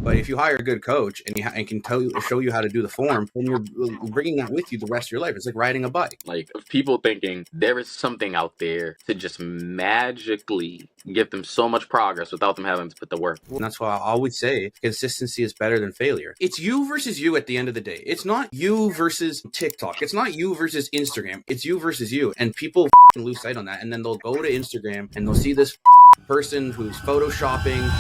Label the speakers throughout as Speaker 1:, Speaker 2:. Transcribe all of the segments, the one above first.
Speaker 1: But if you hire a good coach and and can show you how to do the form, then you're bringing that with you the rest of your life. It's like riding a bike.
Speaker 2: Like, of people thinking there is something out there to just magically give them so much progress without them having to put the work.
Speaker 1: And that's why I always say consistency is better than failure. It's you versus you at the end of the day. It's not you versus TikTok. It's not you versus Instagram. It's you versus you. And people lose sight on that. And then they'll go to Instagram and they'll see this person who's photoshopping.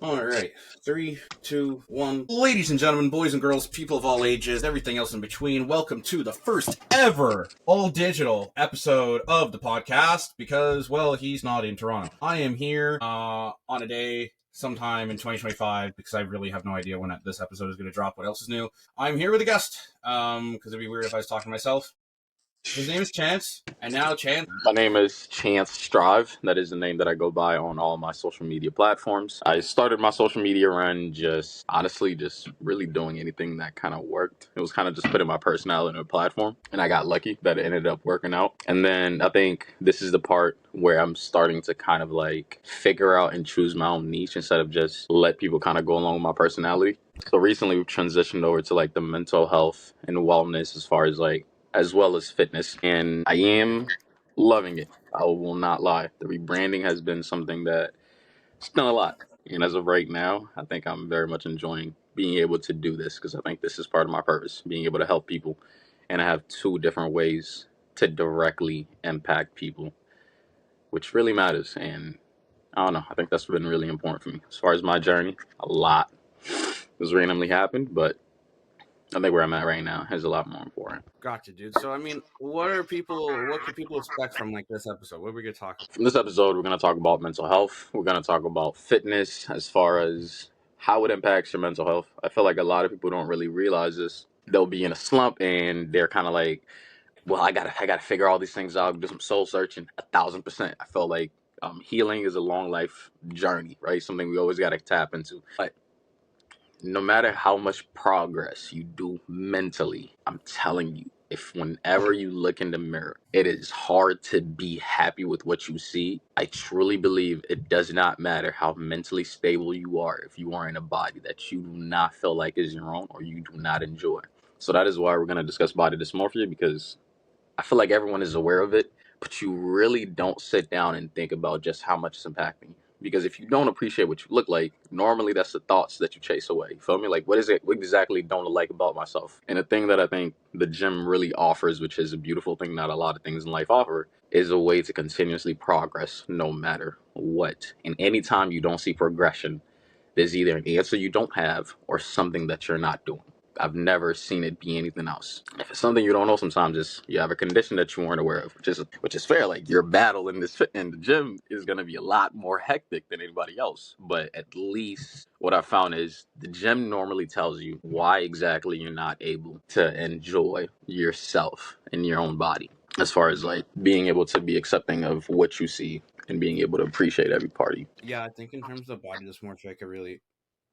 Speaker 1: All right, 3, 2, 1. Ladies and gentlemen, boys and girls, people of all ages, everything else in between, welcome to the first ever all-digital episode of the podcast because, well, he's not in Toronto. I am here on a day sometime in 2025 because I really have no idea when this episode is going to drop. What else is new? I'm here with a guest because it'd be weird if I was talking to myself. His name is Chance, and now Chance.
Speaker 2: My name is Chance Strive. That is the name that I go by on all my social media platforms. I started my social media run just really doing anything that kind of worked. It was kind of just putting my personality in a platform, and I got lucky that it ended up working out. And then I think this is the part where I'm starting to kind of like figure out and choose my own niche instead of just let people kind of go along with my personality. So recently we've transitioned over to like the mental health and wellness as well as fitness, and I am loving it. I will not lie. The rebranding has been something that it's done a lot, and as of right now, I think I'm very much enjoying being able to do this because I think this is part of my purpose, being able to help people, and I have two different ways to directly impact people, which really matters, and I don't know, I think that's been really important for me. As far as my journey, a lot has randomly happened, but I think where I'm at right now is a lot more important.
Speaker 1: Gotcha, dude. So, I mean, what can people expect from like this episode? What are we going to talk about?
Speaker 2: From this episode, we're going to talk about mental health. We're going to talk about fitness as far as how it impacts your mental health. I feel like a lot of people don't really realize this. They'll be in a slump and they're kind of like, well, I gotta figure all these things out, do some soul searching. 1,000%. I feel like healing is a long life journey, right? Something we always got to tap into. But no matter how much progress you do mentally, I'm telling you, if whenever you look in the mirror, it is hard to be happy with what you see, I truly believe it does not matter how mentally stable you are if you are in a body that you do not feel like is your own or you do not enjoy. So that is why we're going to discuss body dysmorphia, because I feel like everyone is aware of it, but you really don't sit down and think about just how much it's impacting you. Because if you don't appreciate what you look like, normally that's the thoughts that you chase away. You feel me? Like, what exactly don't I like about myself? And the thing that I think the gym really offers, which is a beautiful thing that a lot of things in life offer, is a way to continuously progress no matter what. And anytime you don't see progression, there's either an answer you don't have or something that you're not doing. I've never seen it be anything else. If it's something you don't know, sometimes you have a condition that you weren't aware of, which is fair. Like, your battle in the gym is gonna be a lot more hectic than anybody else. But at least what I found is the gym normally tells you why exactly you're not able to enjoy yourself in your own body. As far as like being able to be accepting of what you see and being able to appreciate every part of you.
Speaker 1: Yeah, I think in terms of body dysmorphia,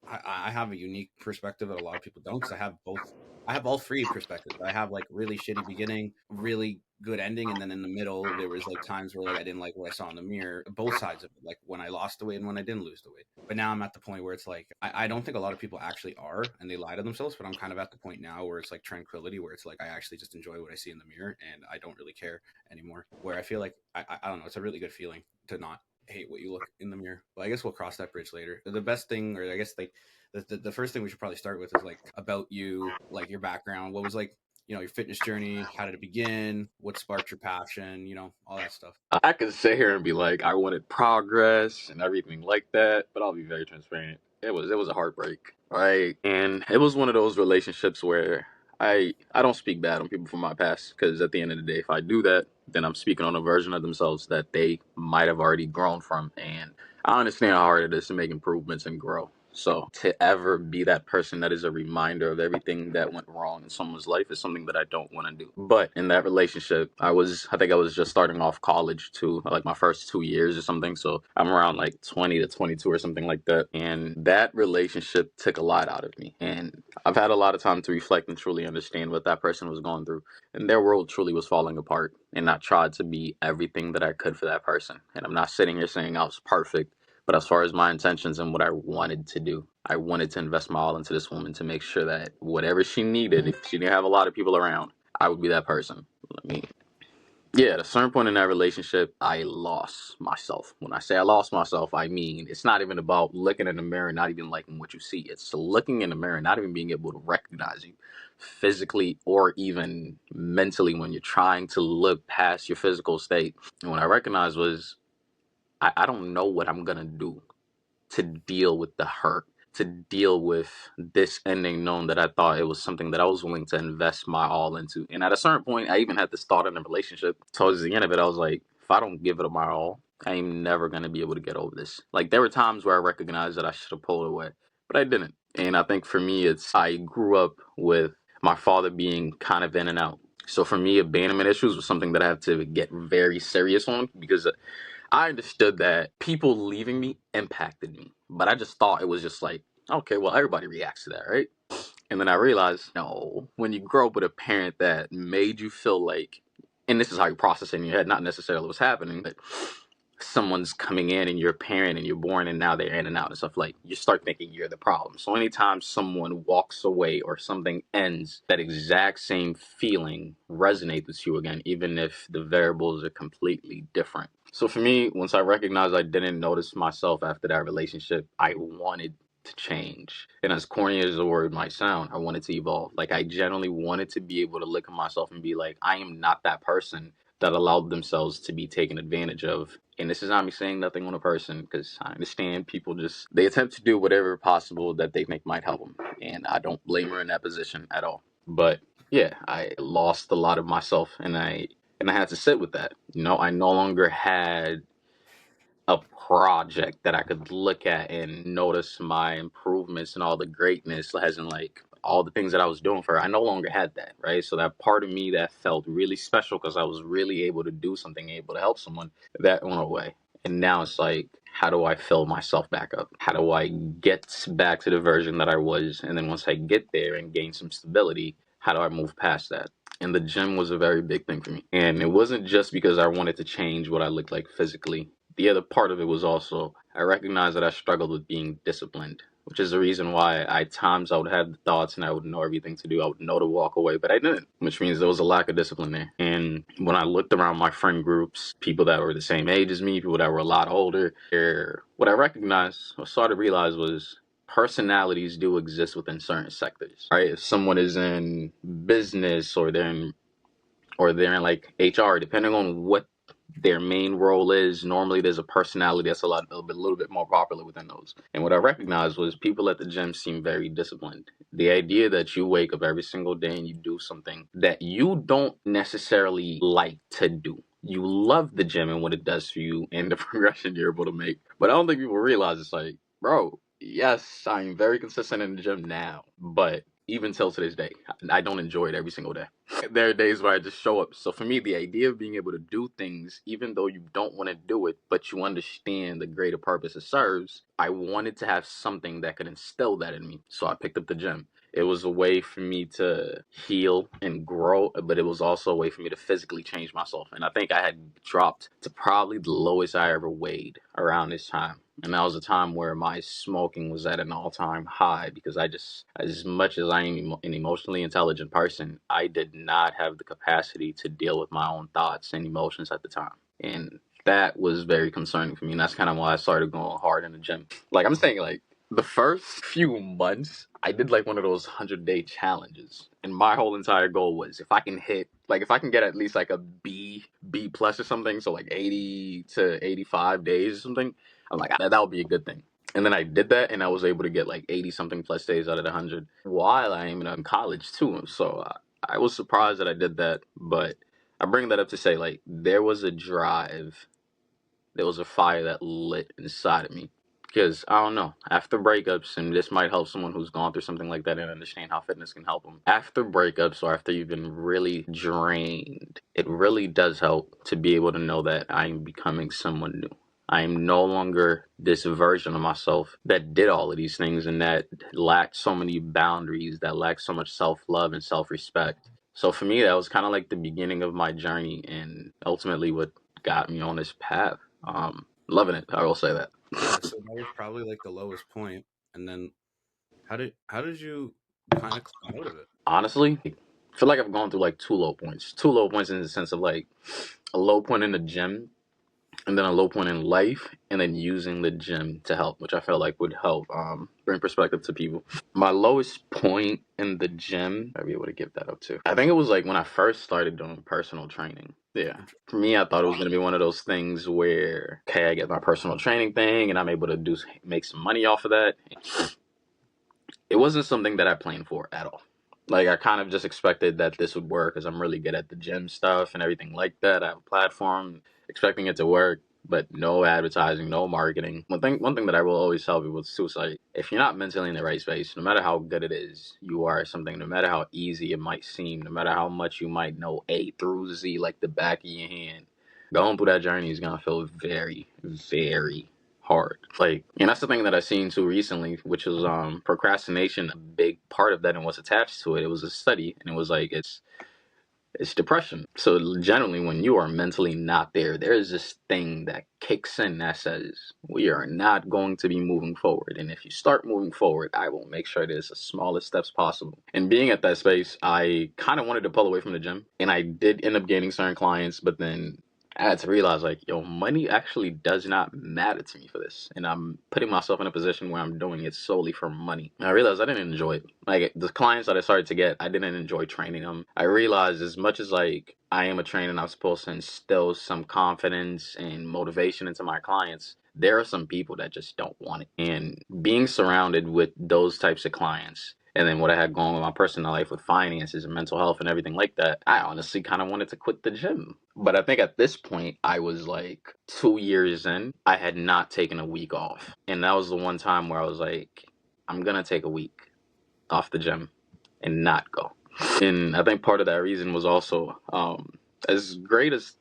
Speaker 1: I have a unique perspective that a lot of people don't because I have both. I have all three perspectives. I have like really shitty beginning, really good ending, and then in the middle there was like times where like I didn't like what I saw in the mirror. Both sides of it, like when I lost the weight and when I didn't lose the weight. But now I'm at the point where it's like I don't think a lot of people actually are, and they lie to themselves. But I'm kind of at the point now where it's like tranquility, where it's like I actually just enjoy what I see in the mirror, and I don't really care anymore. Where I feel like I don't know, it's a really good feeling to not hate what you look in the mirror. But I guess we'll cross that bridge later. The best thing, or I guess like the first thing we should probably start with is like about you, like your background. What was like, you know, your fitness journey? How did it begin? What sparked your passion? You know, all that stuff.
Speaker 2: I could sit here and be like, I wanted progress and everything like that, but I'll be very transparent. It was a heartbreak, right? And it was one of those relationships where I don't speak bad on people from my past, because at the end of the day, if I do that, then I'm speaking on a version of themselves that they might have already grown from. And I understand how hard it is to make improvements and grow. So to ever be that person that is a reminder of everything that went wrong in someone's life is something that I don't want to do. But in that relationship, I think I was just starting off college too, like my first 2 years or something. So I'm around like 20 to 22 or something like that. And that relationship took a lot out of me. And I've had a lot of time to reflect and truly understand what that person was going through. And their world truly was falling apart. And I tried to be everything that I could for that person. And I'm not sitting here saying I was perfect. But as far as my intentions and what I wanted to do, I wanted to invest my all into this woman to make sure that whatever she needed, if she didn't have a lot of people around, I would be that person. Let me Yeah, at a certain point in that relationship, I lost myself. When I say I lost myself, I mean it's not even about looking in the mirror, not even liking what you see. It's looking in the mirror, not even being able to recognize you physically or even mentally when you're trying to look past your physical state. And what I recognized was I don't know what I'm gonna do to deal with the hurt, to deal with this ending, knowing that I thought it was something that I was willing to invest my all into. And at a certain point, I even had this thought in a relationship. Towards the end of it, I was like, if I don't give it my all, I am never going to be able to get over this. Like, there were times where I recognized that I should have pulled away, but I didn't. And I think for me, I grew up with my father being kind of in and out. So for me, abandonment issues was something that I had to get very serious on because I understood that people leaving me impacted me, but I just thought it was just like, okay, well, everybody reacts to that, right? And then I realized, no, when you grow up with a parent that made you feel like, and this is how you process it in your head, not necessarily what's happening, but someone's coming in and you're a parent and you're born and now they're in and out and stuff, like you start thinking you're the problem. So anytime someone walks away or something ends, that exact same feeling resonates with you again, even if the variables are completely different. So for me, once I recognized I didn't notice myself after that relationship, I wanted to change. And as corny as the word might sound, I wanted to evolve. Like I genuinely wanted to be able to look at myself and be like, I am not that person that allowed themselves to be taken advantage of. And this is not me saying nothing on a person because I understand people just, they attempt to do whatever possible that they think might help them. And I don't blame her in that position at all. But yeah, I lost a lot of myself and I had to sit with that. You know, I no longer had a project that I could look at and notice my improvements and all the greatness, as in like all the things that I was doing for her. I no longer had that, right? So that part of me that felt really special because I was really able to do something, able to help someone, that went away. And now it's like, how do I fill myself back up? How do I get back to the version that I was? And then once I get there and gain some stability, how do I move past that? And the gym was a very big thing for me. And it wasn't just because I wanted to change what I looked like physically. The other part of it was also I recognized that I struggled with being disciplined, which is the reason why at times I would have the thoughts and I would know everything to do. I would know to walk away, but I didn't, which means there was a lack of discipline there. And when I looked around my friend groups, people that were the same age as me, people that were a lot older, what I recognized or started to realize was personalities do exist within certain sectors, right? If someone is in business or they're in like HR, depending on what their main role is, normally there's a personality that's a little bit more popular within those. And what I recognized was people at the gym seem very disciplined. The idea that you wake up every single day and you do something that you don't necessarily like to do. You love the gym and what it does for you and the progression you're able to make. But I don't think people realize it's like, bro, yes, I'm very consistent in the gym now, but even till to this day, I don't enjoy it every single day. There are days where I just show up. So for me, the idea of being able to do things, even though you don't want to do it, but you understand the greater purpose it serves, I wanted to have something that could instill that in me. So I picked up the gym. It was a way for me to heal and grow, but it was also a way for me to physically change myself. And I think I had dropped to probably the lowest I ever weighed around this time. And that was a time where my smoking was at an all-time high because I just, as much as I am an emotionally intelligent person, I did not have the capacity to deal with my own thoughts and emotions at the time. And that was very concerning for me. And that's kind of why I started going hard in the gym. Like I'm saying, like the first few months, I did like one of those 100-day challenges. And my whole entire goal was if I can get at least like a B plus or something, so like 80 to 85 days or something, I'm like, that would be a good thing. And then I did that, and I was able to get like 80 something plus days out of the 100 while I am in college too. So I was surprised that I did that. But I bring that up to say, like, there was a drive, there was a fire that lit inside of me. Because I don't know, after breakups, and this might help someone who's gone through something like that and understand how fitness can help them. After breakups or after you've been really drained, it really does help to be able to know that I'm becoming someone new. I am no longer this version of myself that did all of these things and that lacked so many boundaries, that lacked so much self love and self respect. So for me, that was kind of like the beginning of my journey and ultimately what got me on this path. Loving it. I will say that.
Speaker 1: Yeah, so that was probably like the lowest point, and then how did you kind of climb out of it?
Speaker 2: Honestly, I feel like I've gone through like two low points. Two low points in the sense of like a low point in the gym and then a low point in life and then using the gym to help, which I felt like would help bring perspective to people. My lowest point in the gym, I'd be able to give that up to. I think it was like when I first started doing personal training. Yeah. For me, I thought it was going to be one of those things where, okay, I get my personal training thing and I'm able to make some money off of that. It wasn't something that I planned for at all. Like I kind of just expected that this would work because I'm really good at the gym stuff and everything like that. I have a platform, expecting it to work, but no advertising, no marketing. One thing that I will always tell people too is like if you're not mentally in the right space, no matter how good it is, you are something. No matter how easy it might seem, no matter how much you might know A through Z like the back of your hand, going through that journey is gonna feel very, very hard. Like, and that's the thing that I seen too recently, which was procrastination. A big part of that and what's attached to it. It was a study, and it was like it's depression. So generally, when you are mentally not there, there is this thing that kicks in that says we are not going to be moving forward. And if you start moving forward, I will make sure there's the smallest steps possible. And being at that space, I kind of wanted to pull away from the gym, and I did end up gaining certain clients, but then I had to realize, like, yo, money actually does not matter to me for this. And I'm putting myself in a position where I'm doing it solely for money. And I realized I didn't enjoy it. Like, the clients that I started to get, I didn't enjoy training them. I realized as much as, like, I am a trainer and I'm supposed to instill some confidence and motivation into my clients, there are some people that just don't want it. And being surrounded with those types of clients, and then what I had going on with my personal life with finances and mental health and everything like that, I honestly kind of wanted to quit the gym. But I think at this point, I was like 2 years in, I had not taken a week off. And that was the one time where I was like, I'm going to take a week off the gym and not go. And I think part of that reason was also as great as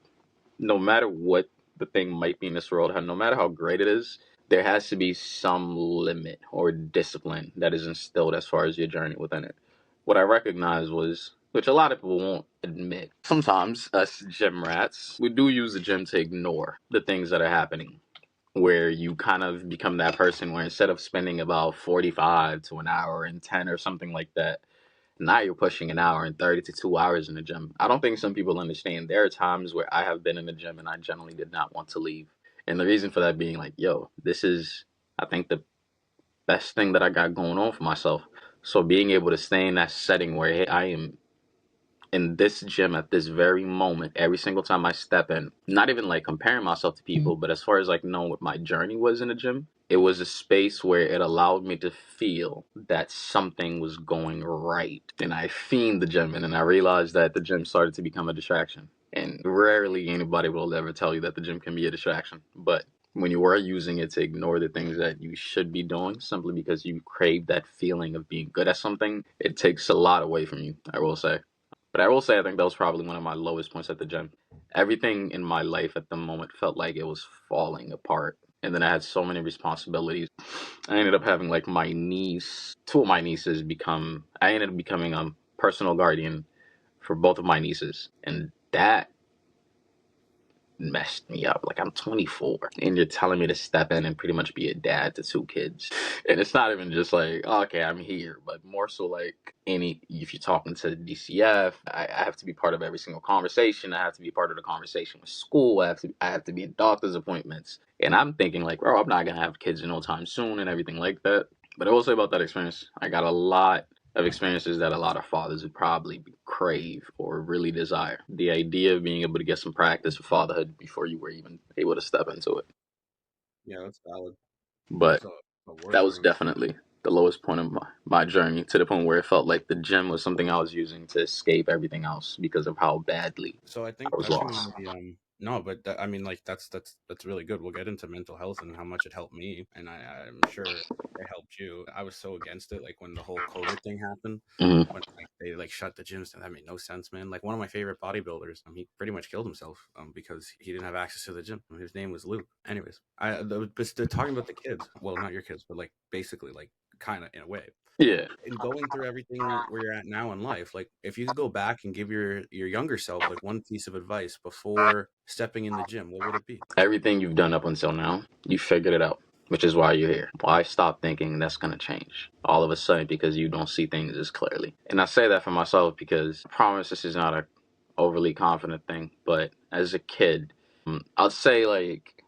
Speaker 2: no matter what the thing might be in this world, no matter how great it is, there has to be some limit or discipline that is instilled as far as your journey within it. What I recognized was, which a lot of people won't admit, sometimes us gym rats, we do use the gym to ignore the things that are happening. Where you kind of become that person where instead of spending about 45 to an hour and 10 or something like that, now you're pushing an hour and 30 to 2 hours in the gym. I don't think some people understand. There are times where I have been in the gym and I generally did not want to leave. And the reason for that being like, yo, this is, I think, the best thing that I got going on for myself. So being able to stay in that setting where hey, I am in this gym at this very moment, every single time I step in, not even like comparing myself to people, but as far as like knowing what my journey was in the gym, it was a space where it allowed me to feel that something was going right. And I fiend the gym, and then I realized that the gym started to become a distraction. And rarely anybody will ever tell you that the gym can be a distraction. But when you are using it to ignore the things that you should be doing simply because you crave that feeling of being good at something, it takes a lot away from you, I will say. But I will say, I think that was probably one of my lowest points at the gym. Everything in my life at the moment felt like it was falling apart. And then I had so many responsibilities. I ended up having like my niece, two of my nieces I ended up becoming a personal guardian for both of my nieces. And that messed me up. Like I'm 24 and you're telling me to step in and pretty much be a dad to two kids. And it's not even just like, okay, I'm here, but more so like if you're talking to DCF, I have to be part of every single conversation. I have to be part of the conversation with school. I have to be at doctor's appointments. And I'm thinking like, bro, I'm not gonna have kids in no time soon and everything like that. But I will say about that experience, I got a lot of experiences that a lot of fathers would probably crave or really desire. The idea of being able to get some practice with fatherhood before you were even able to step into it.
Speaker 1: Yeah, that's valid.
Speaker 2: But
Speaker 1: So the
Speaker 2: that
Speaker 1: worst
Speaker 2: was
Speaker 1: point.
Speaker 2: definitely the lowest point of my journey to the point where it felt like the gym was something I was using to escape everything else because of how badly
Speaker 1: So I
Speaker 2: I
Speaker 1: think
Speaker 2: was
Speaker 1: touching on
Speaker 2: lost.
Speaker 1: No, but I mean, like that's really good. We'll get into mental health and how much it helped me, and I'm sure it helped you. I was so against it, like when the whole COVID thing happened,
Speaker 2: Hmm.
Speaker 1: when like they like shut the gyms down. That made no sense, man. Like one of my favorite bodybuilders, he pretty much killed himself because he didn't have access to the gym. His name was Luke. Anyways, but they're talking about the kids. Well, not your kids, but like basically like kind of in a way
Speaker 2: Yeah.
Speaker 1: in going through everything where you're at now in life, like if you could go back and give your younger self like one piece of advice before stepping in the gym, what would it be?
Speaker 2: Everything you've done up until now, you figured it out, which is why you're here. Why stop thinking that's going to change all of a sudden because you don't see things as clearly? And I say that for myself because I promise this is not a overly confident thing, but as a kid, I'll say like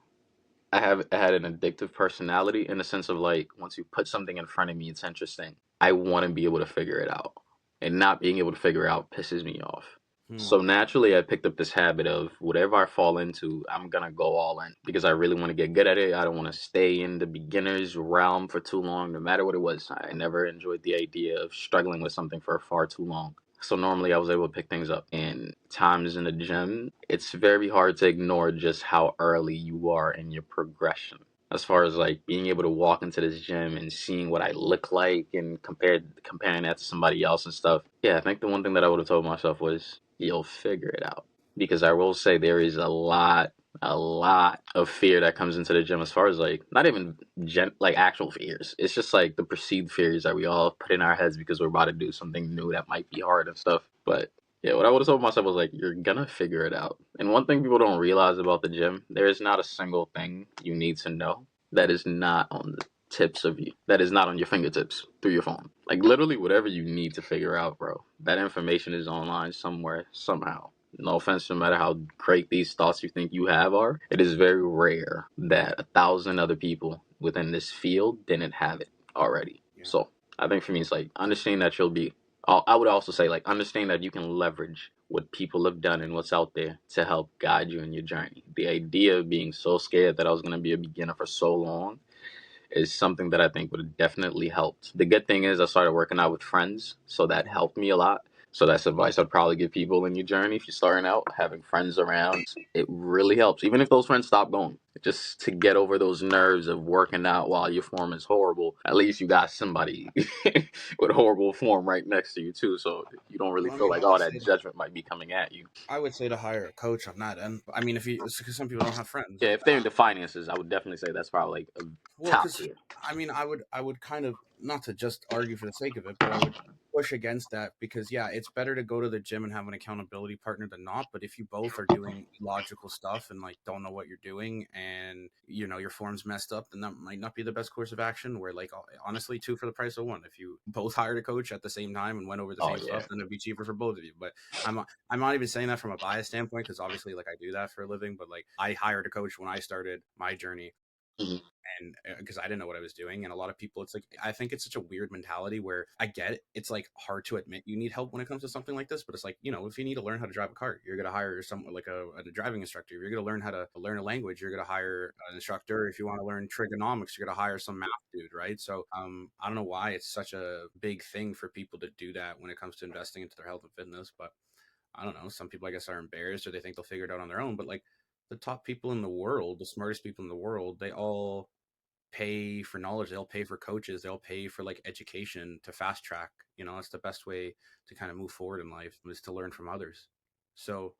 Speaker 2: I had an addictive personality in the sense of like once you put something in front of me, it's interesting. I want to be able to figure it out, and not being able to figure it out pisses me off.
Speaker 1: Hmm.
Speaker 2: So naturally, I picked up this habit of whatever I fall into, I'm gonna go all in because I really want to get good at it. I don't want to stay in the beginner's realm for too long, no matter what it was. I never enjoyed the idea of struggling with something for far too long. So normally I was able to pick things up. And times in the gym, it's very hard to ignore just how early you are in your progression. As far as like being able to walk into this gym and seeing what I look like and comparing that to somebody else and stuff. Yeah, I think the one thing that I would have told myself was you'll figure it out. Because I will say there is a lot of fear that comes into the gym as far as like not even like actual fears. It's just like the perceived fears that we all put in our heads because we're about to do something new that might be hard and stuff. But yeah, what I would have told myself was like, you're gonna figure it out. And one thing people don't realize about the gym, there is not a single thing you need to know that is not on the tips of you, that is not on your fingertips through your phone. Like literally whatever you need to figure out, bro. That information is online somewhere, somehow. No offense, no matter how great these thoughts you think you have are, it is very rare that 1,000 other people within this field didn't have it already.
Speaker 1: Yeah.
Speaker 2: So I think for me, it's like understand that you'll be. I would also say like understand that you can leverage what people have done and what's out there to help guide you in your journey. The idea of being so scared that I was going to be a beginner for so long is something that I think would have definitely helped. The good thing is I started working out with friends, so that
Speaker 1: Mhm.
Speaker 2: helped me a lot. So that's advice I'd probably give people in your journey if you're starting out. Having friends around, it really helps. Even if those friends stop going, just to get over those nerves of working out while your form is horrible. At least you got somebody with horrible form right next to you too, so you don't really
Speaker 1: Well, I
Speaker 2: feel
Speaker 1: mean,
Speaker 2: like all that judgment might be coming at you.
Speaker 1: I would say to hire a coach on that end. I mean, if you because some people don't have friends.
Speaker 2: Yeah, if they're into finances, I would definitely say that's probably like a
Speaker 1: Well,
Speaker 2: top
Speaker 1: because
Speaker 2: tier.
Speaker 1: I mean, I would kind of not to just argue for the sake of it, but I would push against that because yeah, it's better to go to the gym and have an accountability partner than not. But if you both are doing logical stuff and like don't know what you're doing and your form's messed up, then that might not be the best course of action. Where like honestly, two for the price of one. If you both hired a coach at the same time and went over the
Speaker 2: Oh
Speaker 1: same
Speaker 2: yeah.
Speaker 1: stuff, then it'd be cheaper for both of you. But I'm not even saying that from a bias standpoint because obviously like I do that for a living. But like I hired a coach when I started my journey
Speaker 2: Mhm.
Speaker 1: and because I didn't know what I was doing. And a lot of people, it's like, I think it's such a weird mentality where I get it. It's like hard to admit you need help when it comes to something like this. But it's like, if you need to learn how to drive a car, you're going to hire someone like a driving instructor. If you're going to learn how to learn a language, you're going to hire an instructor. If you want to learn trigonomics, you're going to hire some math dude, right? So I don't know why it's such a big thing for people to do that when it comes to investing into their health and fitness. But I don't know. Some people, I guess, are embarrassed or they think they'll figure it out on their own. But like the top people in the world, the smartest people in the world, they all pay for knowledge, they'll pay for coaches, they'll pay for like education to fast track. That's the best way to kind of move forward in life is to learn from others. So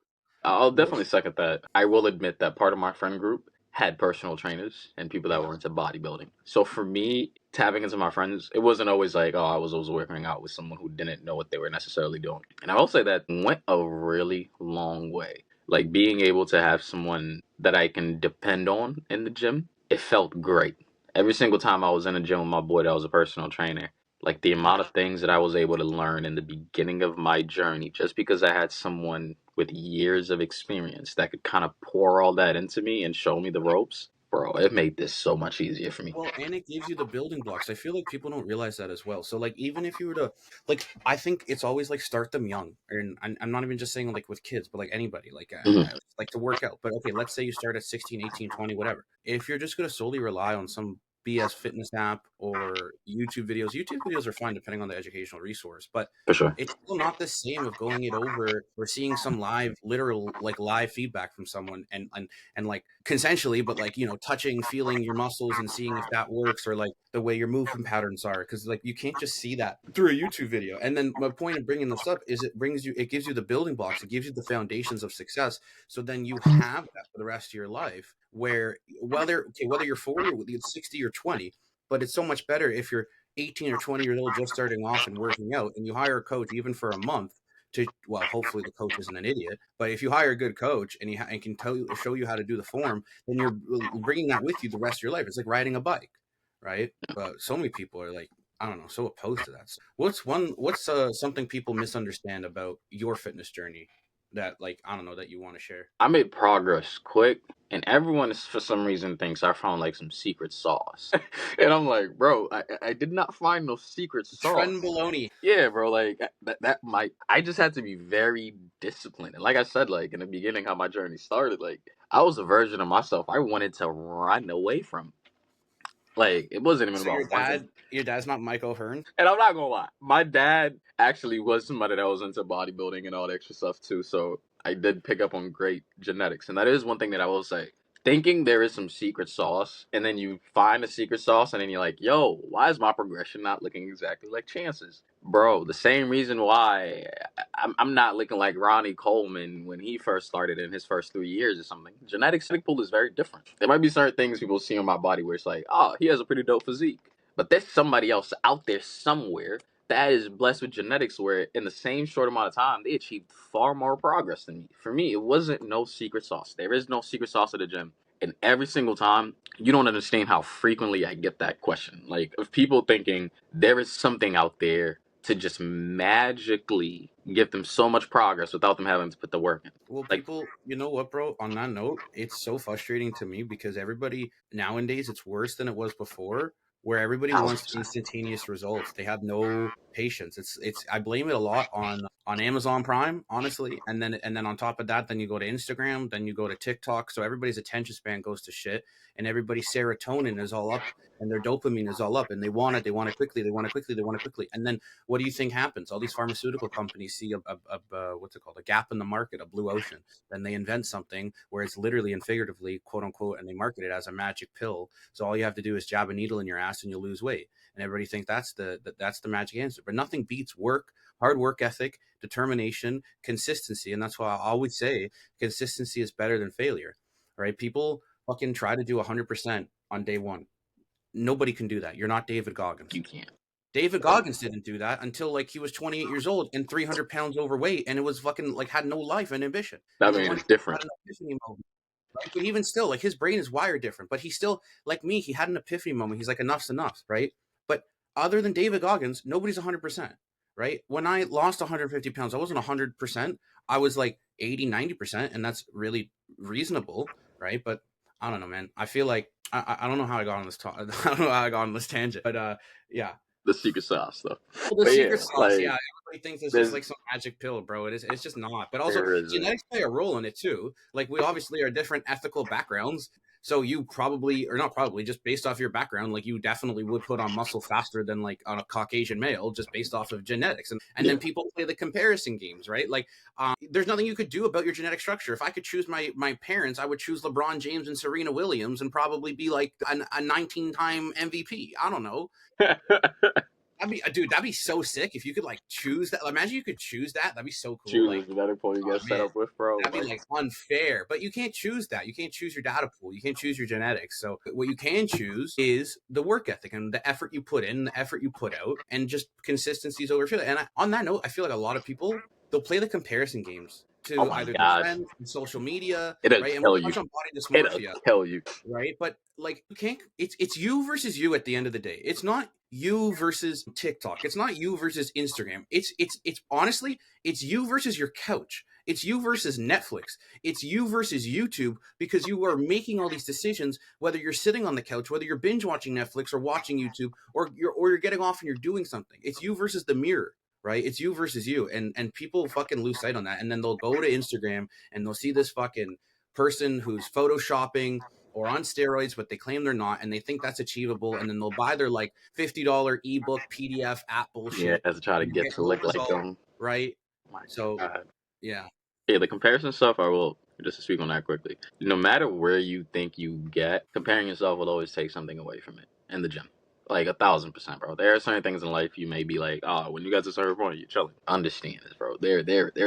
Speaker 2: I'll
Speaker 1: what
Speaker 2: definitely second that. I will admit that part of my friend group had personal trainers and people that
Speaker 1: yeah.
Speaker 2: were into bodybuilding. So for me, tapping into my friends, it wasn't always like, oh, I was always working out with someone who didn't know what they were necessarily doing. And I will say that went a really long way. Like being able to have someone that I can depend on in the gym, it felt great. Every single time I was in a gym with my boy that was a personal trainer, like the
Speaker 1: Mhm.
Speaker 2: amount of things that I was able to learn in the beginning of my journey, just because I had someone with years of experience that could kind of pour all that into me and show me the ropes, bro, it made this so much easier for me.
Speaker 1: Well, and it gives you the building blocks. I feel like people don't realize that as well. So, like, even if you were to, like, I think it's always like start them young. And I'm not even just saying like with kids, but like anybody,
Speaker 2: Hmm.
Speaker 1: like to work out. But okay, let's say you start at 16, 18, 20, whatever. If you're just going to solely rely on some BS fitness app or YouTube videos. YouTube videos are fine depending on the educational resource, but
Speaker 2: For sure.
Speaker 1: it's still not the same of going it over or seeing some live, literal, like live feedback from someone and like consensually, but like, touching, feeling your muscles and seeing if that works or like the way your movement patterns are. Cause like you can't just see that through a YouTube video. And then my point of bringing this up is it gives you the building blocks, it gives you the foundations of success. So then you have that for the rest of your life where whether you're 40 or 60 or 20, but it's so much better if you're 18 or 20 years old just starting off and working out and you hire a coach even for a month to, well, hopefully the coach isn't an idiot, but if you hire a good coach and and can show you how to do the form, then you're bringing that with you the rest of your life. It's like riding a bike, right? But so many people are like, I don't know, so opposed to that. So what's something people misunderstand about your fitness journey that, like, I don't know, that you want to share?
Speaker 2: I made progress quick, and everyone is, for some reason, thinks I found like some secret sauce. And I'm like, bro, I did not find no secret sauce.
Speaker 1: Trend baloney.
Speaker 2: Yeah, bro, like that might. I just had to be very disciplined, and like I said, like in the beginning, how my journey started, like I was a version of myself I wanted to run away from. Like it wasn't even
Speaker 1: So
Speaker 2: about wanting.
Speaker 1: your dad's not Mike O'Hearn?
Speaker 2: And I'm not gonna lie, my dad actually was somebody that was into bodybuilding and all the extra stuff too. So I did pick up on great genetics, and that is one thing that I will say. Thinking there is some secret sauce, and then you find a secret sauce, and then you're like, "Yo, why is my progression not looking exactly like Chance's?" Bro, the same reason why I'm not looking like Ronnie Coleman when he first started in his first 3 years or something. Genetic pool is very different. There might be certain things people see on my body where it's like, "Oh, he has a pretty dope physique." But there's somebody else out there somewhere that is blessed with genetics where in the same short amount of time they achieved far more progress than me. For me, it wasn't no secret sauce. There is no secret sauce at the gym. And every single time, you don't understand how frequently I get that question. Like of people thinking there is something out there to just magically give them so much progress without them having to put the work in.
Speaker 1: Well,
Speaker 2: Like,
Speaker 1: people, you know what, bro? On that note, it's so frustrating to me because everybody nowadays, it's worse than it was before, where everybody wants
Speaker 2: 1000%.
Speaker 1: instantaneous results. They have no patience. I blame it a lot on Amazon Prime, honestly, and then on top of that, then you go to Instagram, then you go to TikTok. So everybody's attention span goes to shit, and everybody's serotonin is all up, and their dopamine is all up, and they want it quickly, they want it quickly, they want it quickly, and then what do you think happens? All these pharmaceutical companies see a what's it called, a gap in the market, a blue ocean. Then they invent something where it's literally and figuratively, quote unquote, and they market it as a magic pill. So all you have to do is jab a needle in your ass and you'll lose weight. And everybody thinks that's the magic answer. But nothing beats work, hard work ethic, determination, consistency. And that's why I always say consistency is better than failure. Right? People fucking try to do 100% on day one. Nobody can do that. You're not David Goggins.
Speaker 2: You can't.
Speaker 1: David Goggins didn't do that until like he was 28 years old and 300 pounds overweight, and it was fucking like had no life and ambition.
Speaker 2: That
Speaker 1: And then
Speaker 2: man
Speaker 1: one
Speaker 2: is
Speaker 1: day he had
Speaker 2: different.
Speaker 1: an epiphany moment, right? But even still, like his brain is wired different. But he still, like me, he had an epiphany moment. He's like, enough's enough, right? But other than David Goggins, nobody's 100%, right? When I lost 150 pounds, I wasn't 100%. I was like 80, 90%, and that's really reasonable, right? But I don't know, man. I feel like I don't know how I got on this talk. I don't know how I got on this tangent, but yeah.
Speaker 2: The secret sauce stuff.
Speaker 1: Well, the
Speaker 2: But yeah,
Speaker 1: secret sauce,
Speaker 2: like
Speaker 1: yeah, everybody thinks it's just
Speaker 2: there's
Speaker 1: like some magic pill, bro. It's just not. But also,
Speaker 2: there is
Speaker 1: genetics play a role in it too. Like we obviously are different ethical backgrounds, so you probably, or not probably, just based off your background, like you definitely would put on muscle faster than like on a Caucasian male, just based off of genetics. And
Speaker 2: yeah.
Speaker 1: then people play the comparison games, right? Like, there's nothing you could do about your genetic structure. If I could choose my parents, I would choose LeBron James and Serena Williams, and probably be like a 19-time MVP. I don't know. That'd be so sick if you could like choose that. Imagine you could choose that. That'd be so cool.
Speaker 2: Choose
Speaker 1: Like,
Speaker 2: the genetic pool you
Speaker 1: oh
Speaker 2: get set
Speaker 1: man,
Speaker 2: up with, bro.
Speaker 1: that'd be
Speaker 2: Like
Speaker 1: like unfair. But you can't choose that. You can't choose your data pool. You can't choose your genetics. So what you can choose is the work ethic and the effort you put in, the effort you put out, and just consistencies over failure. And on that note, I feel like a lot of people, they'll play the comparison games
Speaker 2: oh
Speaker 1: to
Speaker 2: my
Speaker 1: either their
Speaker 2: gosh,
Speaker 1: friends, social media,
Speaker 2: it'll
Speaker 1: right? And
Speaker 2: kill
Speaker 1: we'll
Speaker 2: you.
Speaker 1: touch on body
Speaker 2: It'll
Speaker 1: dysmorphia,
Speaker 2: kill you.
Speaker 1: right? But like you can't, it's you versus you at the end of the day. It's not you versus TikTok. It's not you versus Instagram. It's honestly, it's you versus your couch. It's you versus Netflix. It's you versus YouTube, because you are making all these decisions, whether you're sitting on the couch, whether you're binge watching Netflix or watching YouTube, or you're getting off and you're doing something. It's you versus the mirror, right? It's you versus you. And people fucking lose sight on that. And then they'll go to Instagram and they'll see this fucking person who's photoshopping or on steroids, but they claim they're not, and they think that's achievable, and then they'll buy their like $50 ebook PDF app
Speaker 2: Yeah,
Speaker 1: bullshit,
Speaker 2: as to try to
Speaker 1: and they'll
Speaker 2: get
Speaker 1: get
Speaker 2: to
Speaker 1: no
Speaker 2: look like
Speaker 1: result,
Speaker 2: them.
Speaker 1: right?
Speaker 2: My
Speaker 1: So
Speaker 2: God.
Speaker 1: yeah,
Speaker 2: Yeah, the comparison stuff, I will just to speak on that quickly. No matter where you think you get, comparing yourself will always take something away from it in the gym. Like 1,000%, bro. There are certain things in life you may be like, oh, when you get to a certain point, you're chilling. Understand this, bro. There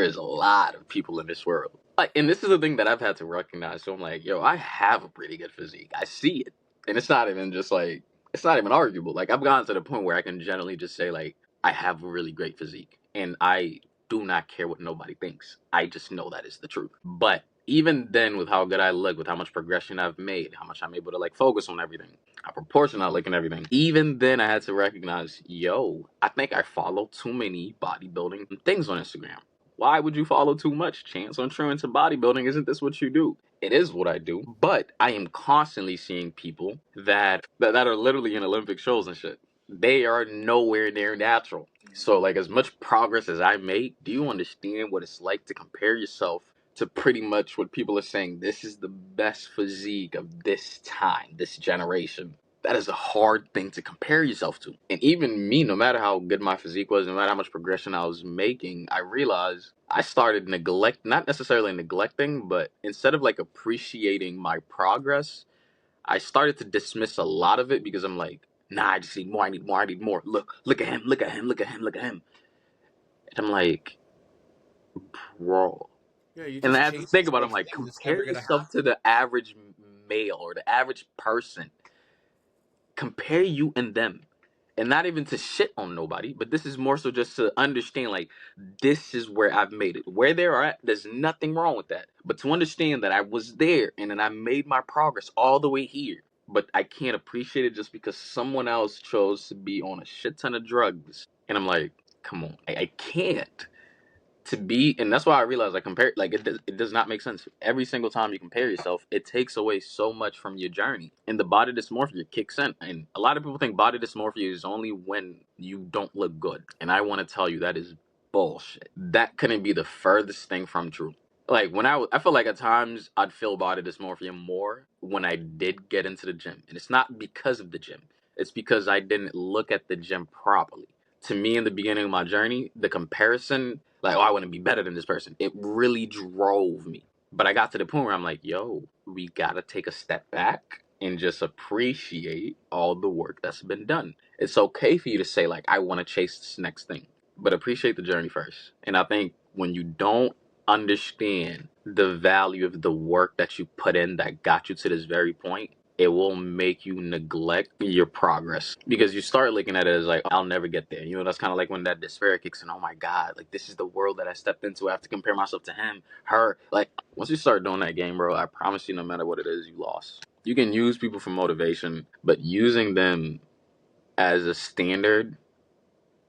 Speaker 2: is a lot of people in this world. Like, and this is the thing that I've had to recognize. So I'm like, yo, I have a pretty good physique. I see it, and it's not even just like it's not even arguable. Like I've gotten to the point where I can generally just say like I have a really great physique, and I do not care what nobody thinks. I just know that is the truth. But even then, with how good I look, with how much progression I've made, how much I'm able to like focus on everything, how proportional I look and everything, even then I had to recognize, yo, I think I follow too many bodybuilding things on Instagram. Why would you follow too much? Chance on true into bodybuilding, isn't this what you do? It is what I do, but I am constantly seeing people that are literally in Olympic shows and shit. They are nowhere near natural. So, like, as much progress as I make, do you understand what it's like to compare yourself to pretty much what people are saying? This is the best physique of this time, this generation. That is a hard thing to compare yourself to. And even me, no matter how good my physique was, no matter how much progression I was making, I realized I started not necessarily neglecting, but instead of like appreciating my progress, I started to dismiss a lot of it because I'm like, nah, I just need more, I need more, I need more. Look at him, look at him, look at him, look at him. And I'm like, bro.
Speaker 1: yeah, you
Speaker 2: And
Speaker 1: just
Speaker 2: I have to
Speaker 1: chase
Speaker 2: think
Speaker 1: this
Speaker 2: about it, I'm
Speaker 1: big
Speaker 2: like,
Speaker 1: thing that's
Speaker 2: compare
Speaker 1: never gonna
Speaker 2: yourself to
Speaker 1: happen.
Speaker 2: the average male or the average person. Compare you and them. And not even to shit on nobody, but this is more so just to understand, like, this is where I've made it. Where they are at, there's nothing wrong with that. But to understand that I was there and then I made my progress all the way here. But I can't appreciate it just because someone else chose to be on a shit ton of drugs. And I'm like, come on, I can't to be, and that's why I realized I compare, like it does not make sense. Every single time you compare yourself, it takes away so much from your journey, and the body dysmorphia kicks in. And a lot of people think body dysmorphia is only when you don't look good, and I want to tell you that is bullshit. That couldn't be the furthest thing from true. Like when I feel like at times I'd feel body dysmorphia more when I did get into the gym, and it's not because of the gym, it's because I didn't look at the gym properly. To me, in the beginning of my journey, the comparison, like, oh, I want to be better than this person, it really drove me. But I got to the point where I'm like, yo, we gotta take a step back and just appreciate all the work that's been done. It's okay for you to say, like, I want to chase this next thing, but appreciate the journey first. And I think when you don't understand the value of the work that you put in that got you to this very point, it will make you neglect your progress because you start looking at it as like, I'll never get there. You know, that's kind of like when that despair kicks in. Oh my God, like this is the world that I stepped into. I have to compare myself to him, her. Like once you start doing that game, bro, I promise you, no matter what it is, you lost. You can use people for motivation, but using them as a standard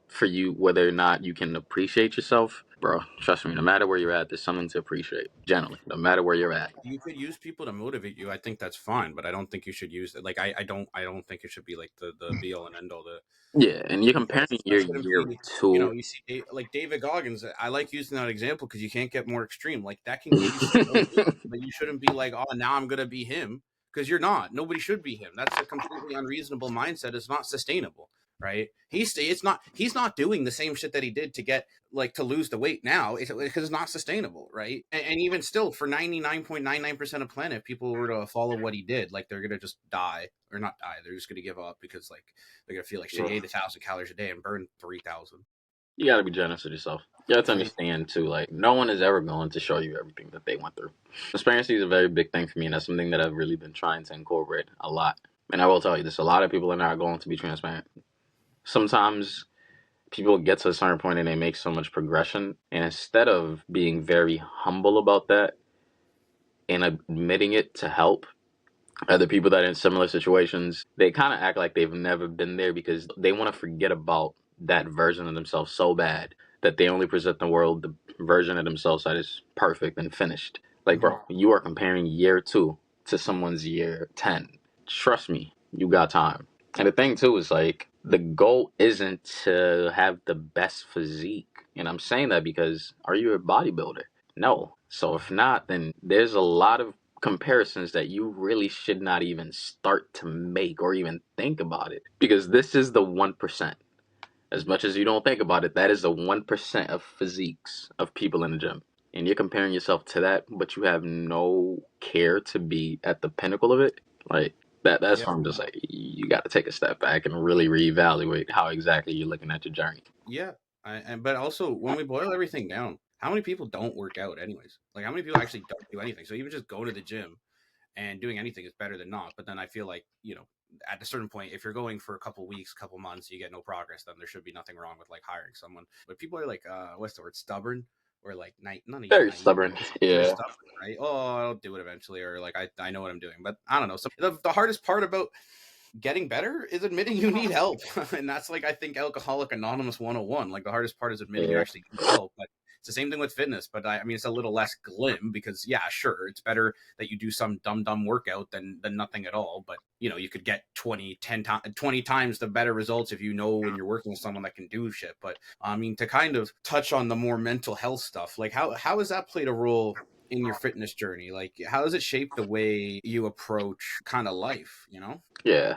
Speaker 2: for you, whether or not you can appreciate yourself, bro, trust me, no matter where you're at, there's something to appreciate. Generally, no matter where you're at.
Speaker 1: You could use people to motivate you. I think that's fine, but I don't think you should use it. Like I don't think it should be like the be all and end all.
Speaker 2: Yeah, and you're comparing
Speaker 1: That
Speaker 2: your
Speaker 1: shouldn't
Speaker 2: year
Speaker 1: be,
Speaker 2: two.
Speaker 1: you see, like David Goggins. I like using that example because you can't get more extreme. Like that can get you some motivation, but you shouldn't be like, oh, now I'm gonna be him because you're not. Nobody should be him. That's a completely unreasonable mindset. It's not sustainable, right? He's not doing the same shit that he did to get like to lose the weight now because it's not sustainable, right? And even still, for 99.99% of planet, if people were to follow what he did, like they're gonna just die or not die. They're just gonna give up because like they're gonna feel like shit. He ate 1,000 calories a day and burned 3,000.
Speaker 2: You got to be generous with yourself. You have to
Speaker 1: Right?
Speaker 2: understand too, like no one is ever going to show you everything that they went through. Transparency is a very big thing for me, and that's something that I've really been trying to incorporate a lot. And I will tell you this: a lot of people are not going to be transparent. Sometimes people get to a certain point and they make so much progression, and instead of being very humble about that and admitting it to help other people that are in similar situations, they kind of act like they've never been there because they want to forget about that version of themselves so bad that they only present the world the version of themselves that is perfect and finished. Like,
Speaker 1: Mm-hmm.
Speaker 2: bro, you are comparing year two to someone's year 10. Trust me, you got time. And the thing, too, is like the goal isn't to have the best physique. And I'm saying that because are you a bodybuilder? No. So if not, then there's a lot of comparisons that you really should not even start to make or even think about it, because this is the 1%. As much as you don't think about it, that is the 1% of physiques of people in the gym. And you're comparing yourself to that, but you have no care to be at the pinnacle of it. Like that's
Speaker 1: Yeah.
Speaker 2: where I'm just like, you got to take a step back and really reevaluate how exactly you're looking at your journey.
Speaker 1: Yeah. But also when we boil everything down, how many people don't work out anyways? Like how many people actually don't do anything? So even just going to the gym and doing anything is better than not. But then I feel like, at a certain point, if you're going for a couple weeks, couple months, you get no progress, then there should be nothing wrong with like hiring someone. But people are like, what's the word, stubborn, or like not even
Speaker 2: Very
Speaker 1: naive,
Speaker 2: stubborn.
Speaker 1: just they're
Speaker 2: Yeah.
Speaker 1: stubborn, right? Oh, I'll do it eventually, or like I know what I'm doing. But I don't know. So the hardest part about getting better is admitting you need help. And that's like, I think, Alcoholic Anonymous 101. Like the hardest part is admitting you
Speaker 2: Yeah.
Speaker 1: actually need help. But it's the same thing with fitness. But I mean, it's a little less glim because, yeah, sure, it's better that you do some dumb workout than nothing at all. But you could get 20 times the better results if you know when you're working with someone that can do shit. But I mean, to kind of touch on the more mental health stuff, like how has that played a role in your fitness journey? Like how does it shape the way you approach kind of life?
Speaker 2: Yeah.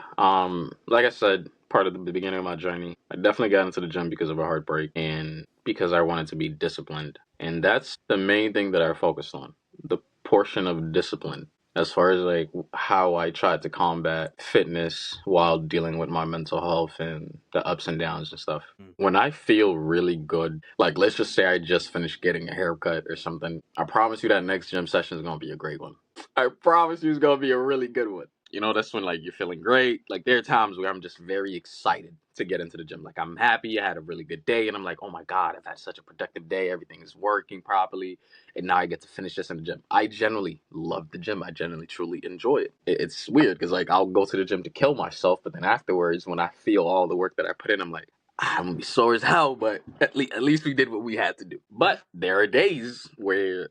Speaker 2: Like I said, part of the beginning of my journey, I definitely got into the gym because of a heartbreak and because I wanted to be disciplined. And that's the main thing that I focused on. The portion of discipline as far as like how I tried to combat fitness while dealing with my mental health and the ups and downs and stuff.
Speaker 1: Mm.
Speaker 2: When I feel really good, like let's just say I just finished getting a haircut or something, I promise you that next gym session is going to be a great one. I promise you it's going to be a really good one. That's when like you're feeling great. Like there are times where I'm just very excited to get into the gym. Like I'm happy, I had a really good day, and I'm like, oh my God, I've had such a productive day. Everything is working properly, and now I get to finish this in the gym. I generally love the gym. I generally truly enjoy it. It's weird because like I'll go to the gym to kill myself, but then afterwards, when I feel all the work that I put in, I'm like, I'm gonna be sore as hell, but at least we did what we had to do. But there are days where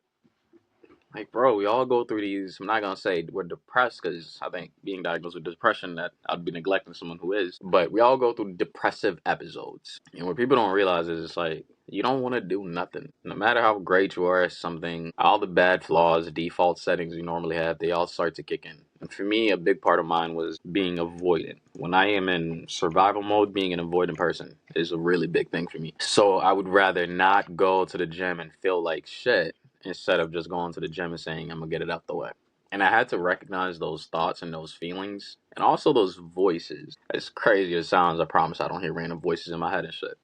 Speaker 2: like, bro, we all go through these. I'm not gonna say we're depressed because I think being diagnosed with depression, that I'd be neglecting someone who is. But we all go through depressive episodes, and what people don't realize is it's like you don't want to do nothing. No matter how great you are at something, all the bad flaws, default settings you normally have, they all start to kick in. And for me, a big part of mine was being avoidant. When I am in survival mode, being an avoidant person is a really big thing for me. So I would rather not go to the gym and feel like shit instead of just going to the gym and saying, I'm going to get it out the way. And I had to recognize those thoughts and those feelings and also those voices. As crazy as it sounds, I promise I don't hear random voices in my head and shit.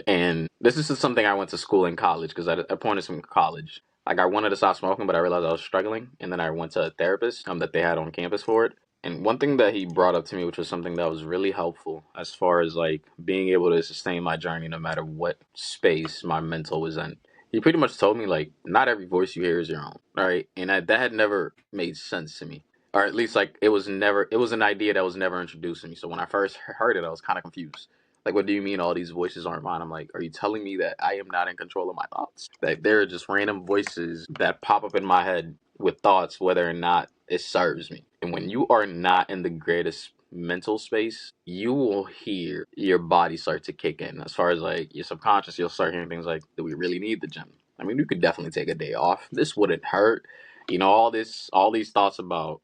Speaker 2: And this is just something I went to school in college because at a point in college, like I wanted to stop smoking, but I realized I was struggling. And then I went to a therapist that they had on campus for it. And one thing that he brought up to me, which was something that was really helpful as far as like being able to sustain my journey no matter what space my mental was in, he pretty much told me like not every voice you hear is your own, right? And that had never made sense to me, or at least like it was an idea that was never introduced to me. So when I first heard it, I was kind of confused. Like, what do you mean all these voices aren't mine? I'm like, are you telling me that I am not in control of my thoughts? That there are just random voices that pop up in my head with thoughts, whether or not it serves me. And when you are not in the greatest mental space, you will hear your body start to kick in. As far as like your subconscious, you'll start hearing things like, do we really need the gym? I mean, you could definitely take a day off. This wouldn't hurt. All these thoughts about,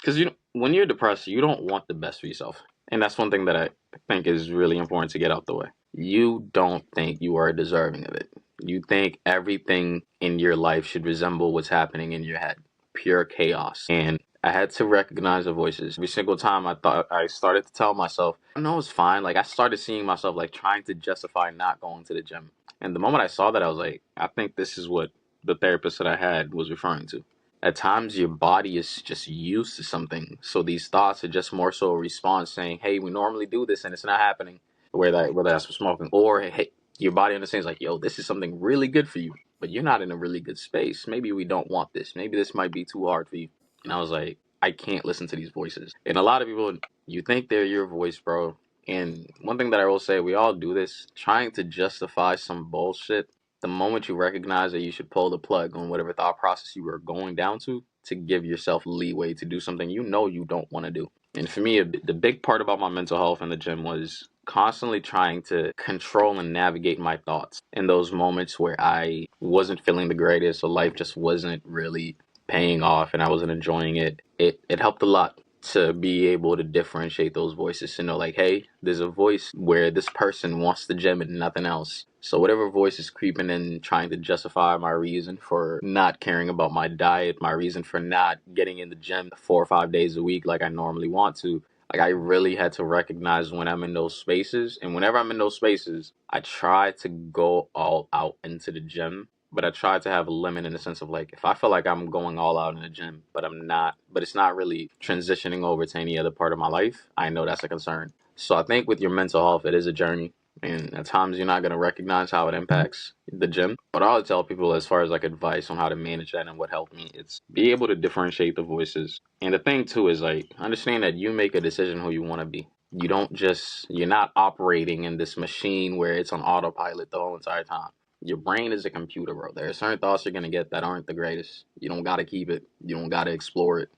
Speaker 2: because when you're depressed, you don't want the best for yourself. And that's one thing that I think is really important to get out the way. You don't think you are deserving of it. You think everything in your life should resemble what's happening in your head. Pure chaos. And I had to recognize the voices. Every single time I started to tell myself, no, it's fine. Like I started seeing myself like trying to justify not going to the gym. And the moment I saw that, I was like, I think this is what the therapist that I had was referring to. At times, your body is just used to something. So these thoughts are just more so a response saying, hey, we normally do this and it's not happening. Whether that's for smoking or, hey, your body understands like, yo, this is something really good for you, but you're not in a really good space. Maybe we don't want this. Maybe this might be too hard for you. And I was like, I can't listen to these voices. And a lot of people, you think they're your voice, bro. And one thing that I will say, we all do this, trying to justify some bullshit. The moment you recognize that you should pull the plug on whatever thought process you were going down to give yourself leeway to do something you don't want to do. And for me, the big part about my mental health in the gym was constantly trying to control and navigate my thoughts in those moments where I wasn't feeling the greatest or life just wasn't really paying off and I wasn't enjoying it, it helped a lot to be able to differentiate those voices, to know like, hey, there's a voice where this person wants the gym and nothing else. So whatever voice is creeping in trying to justify my reason for not caring about my diet, my reason for not getting in the gym 4 or 5 days a week like I normally want to, like I really had to recognize when I'm in those spaces. And whenever I'm in those spaces, I try to go all out into the gym, but I try to have a limit in the sense of like, if I feel like I'm going all out in the gym, but I'm not, but it's not really transitioning over to any other part of my life, I know that's a concern. So I think with your mental health, it is a journey. And at times you're not going to recognize how it impacts the gym. But all I tell people as far as like advice on how to manage that and what helped me, it's be able to differentiate the voices. And the thing too is like, understand that you make a decision who you want to be. You don't just, you're not operating in this machine where it's on autopilot the whole entire time. Your brain is a computer, bro. There are certain thoughts you're gonna get that aren't the greatest. You don't gotta keep it. You don't gotta explore it.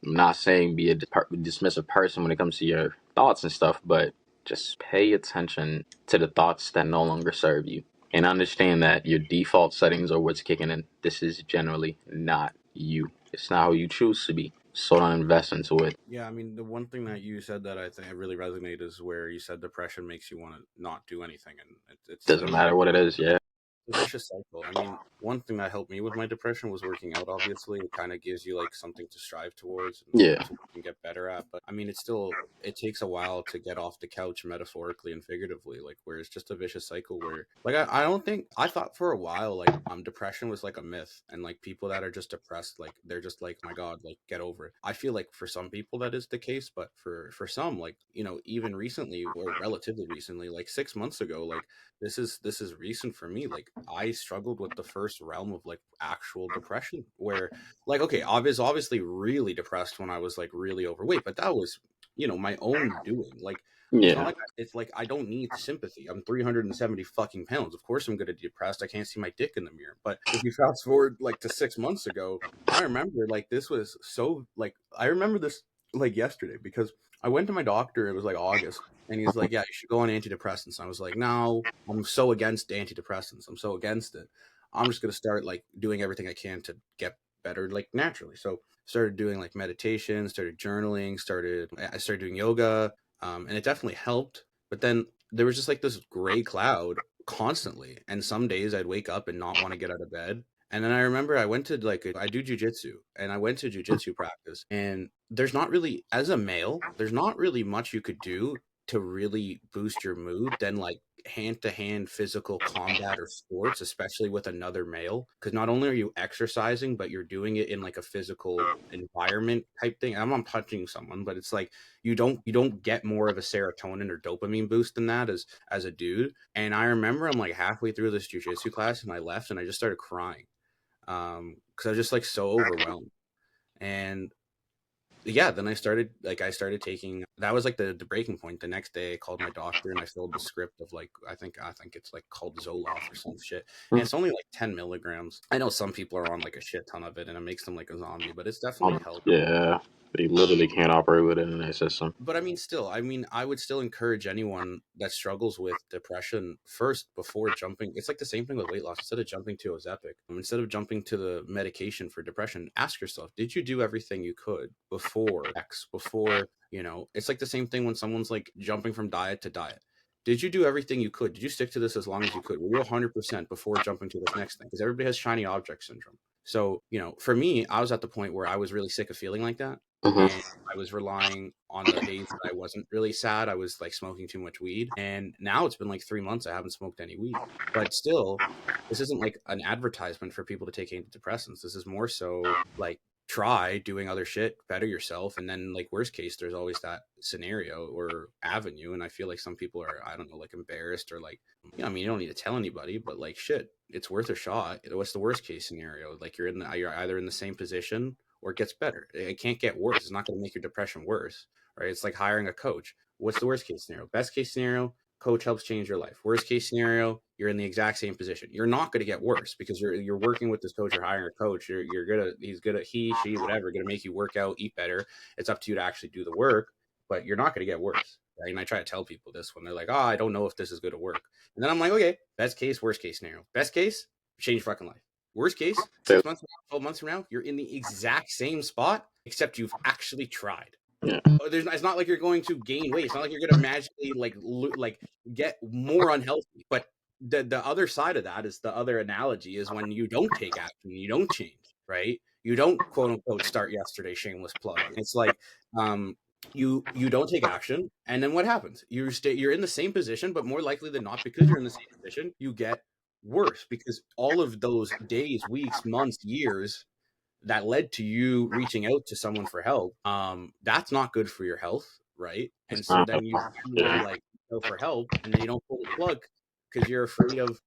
Speaker 2: I'm not saying be a dismissive person when it comes to your thoughts and stuff, but just pay attention to the thoughts that no longer serve you, and understand that your default settings are what's kicking in. This is generally not you. It's not who you choose to be. So don't invest into it.
Speaker 1: Yeah, I mean, the one thing that you said that I think really resonated is where you said depression makes you want to not do anything, and it's
Speaker 2: Doesn't
Speaker 1: literally
Speaker 2: matter what it is. Yeah.
Speaker 1: a vicious cycle. I mean, one thing that helped me with my depression was working out. Obviously, it kind of gives you like something to strive towards and
Speaker 2: Yeah.
Speaker 1: to get better at. But I mean, it takes a while to get off the couch, metaphorically and figuratively. Like, where it's just a vicious cycle. Where like I don't think I thought for a while like depression was like a myth, and like people that are just depressed, like they're just like, oh my god, like get over it. I feel like for some people that is the case, but for some, like even recently or relatively recently, like 6 months ago, like this is recent for me. Like I struggled with the first realm of like actual depression, where like okay, I was obviously really depressed when I was like really overweight, but that was my own doing. Like it's not
Speaker 2: Yeah.
Speaker 1: like it's like I don't need sympathy. I'm 370 fucking pounds. Of course I'm gonna be depressed. I can't see my dick in the mirror. But if you fast forward like to 6 months ago, I remember like this was so like I remember this like yesterday because I went to my doctor. It was like August, and he's like, "Yeah, you should go on antidepressants." And I was like, "No, I'm so against antidepressants. I'm so against it. I'm just gonna start like doing everything I can to get better like naturally." So started doing like meditation, started journaling, I started doing yoga, and it definitely helped. But then there was just like this gray cloud constantly, and some days I'd wake up and not want to get out of bed. And then I remember I went to like I do jujitsu, and I went to jujitsu practice, and there's not really as a male, there's not really much you could do to really boost your mood than like hand to hand physical combat or sports, especially with another male. Because not only are you exercising, but you're doing it in like a physical environment type thing. I'm not punching someone, but it's like you don't get more of a serotonin or dopamine boost than that as a dude. And I remember I'm like halfway through this jujitsu class and I left and I just started crying. Because I was just like so overwhelmed. And yeah, then I started taking that was like the breaking point. The next day I called my doctor and I filled the script of like I think it's like called Zoloft or some shit. And it's only like 10 milligrams. I know some people are on like a shit ton of it and it makes them like a zombie, but it's definitely helped.
Speaker 2: Yeah. They literally can't operate with it in their system.
Speaker 1: But I mean, still, I mean, I would still encourage anyone that struggles with depression first before jumping. It's like the same thing with weight loss. Instead of jumping to Ozempic, instead of jumping to the medication for depression, ask yourself, did you do everything you could before X? Before, it's like the same thing when someone's like jumping from diet to diet. Did you do everything you could? Did you stick to this as long as you could? Were you 100% before jumping to this next thing? Because everybody has shiny object syndrome. So, for me, I was at the point where I was really sick of feeling like that. And
Speaker 2: Hmm.
Speaker 1: I was relying on the days that I wasn't really sad. I was like smoking too much weed. And now it's been like 3 months. I haven't smoked any weed. But still, this isn't like an advertisement for people to take antidepressants. This is more so like try doing other shit, better yourself. And then, like, worst case, there's always that scenario or avenue. And I feel like some people are, I don't know, like embarrassed or like, I mean, you don't need to tell anybody, but like, shit, it's worth a shot. What's the worst case scenario? Like, you're either in the same position or it gets better. It can't get worse. It's not going to make your depression worse, right? It's like hiring a coach. What's the worst case scenario? Best case scenario, coach helps change your life. Worst case scenario, you're in the exact same position. You're not going to get worse because you're working with this coach. You're hiring a coach. You're gonna he's gonna he she whatever gonna make you work out, eat better. It's up to you to actually do the work, but you're not going to get worse. Right? And I try to tell people this when they're like, "Oh, I don't know if this is going to work," and then I'm like, "Okay, best case, worst case scenario. Best case, change your fucking life. Worst case, 6 months from now, 12 months from now, you're in the exact same spot, except you've actually tried.
Speaker 2: Yeah.
Speaker 1: It's not like you're going to gain weight. It's not like you're going to magically like get more unhealthy. But the other side of that is the other analogy is when you don't take action, you don't change, right? You don't quote unquote start yesterday. Shameless plug. It's like you don't take action, and then what happens? You're in the same position, but more likely than not, because you're in the same position, you get worse because all of those days, weeks, months, years that led to you reaching out to someone for help, that's not good for your health, right? And so then you finally
Speaker 2: Yeah.
Speaker 1: like go for help, and then you don't pull the plug because you're afraid of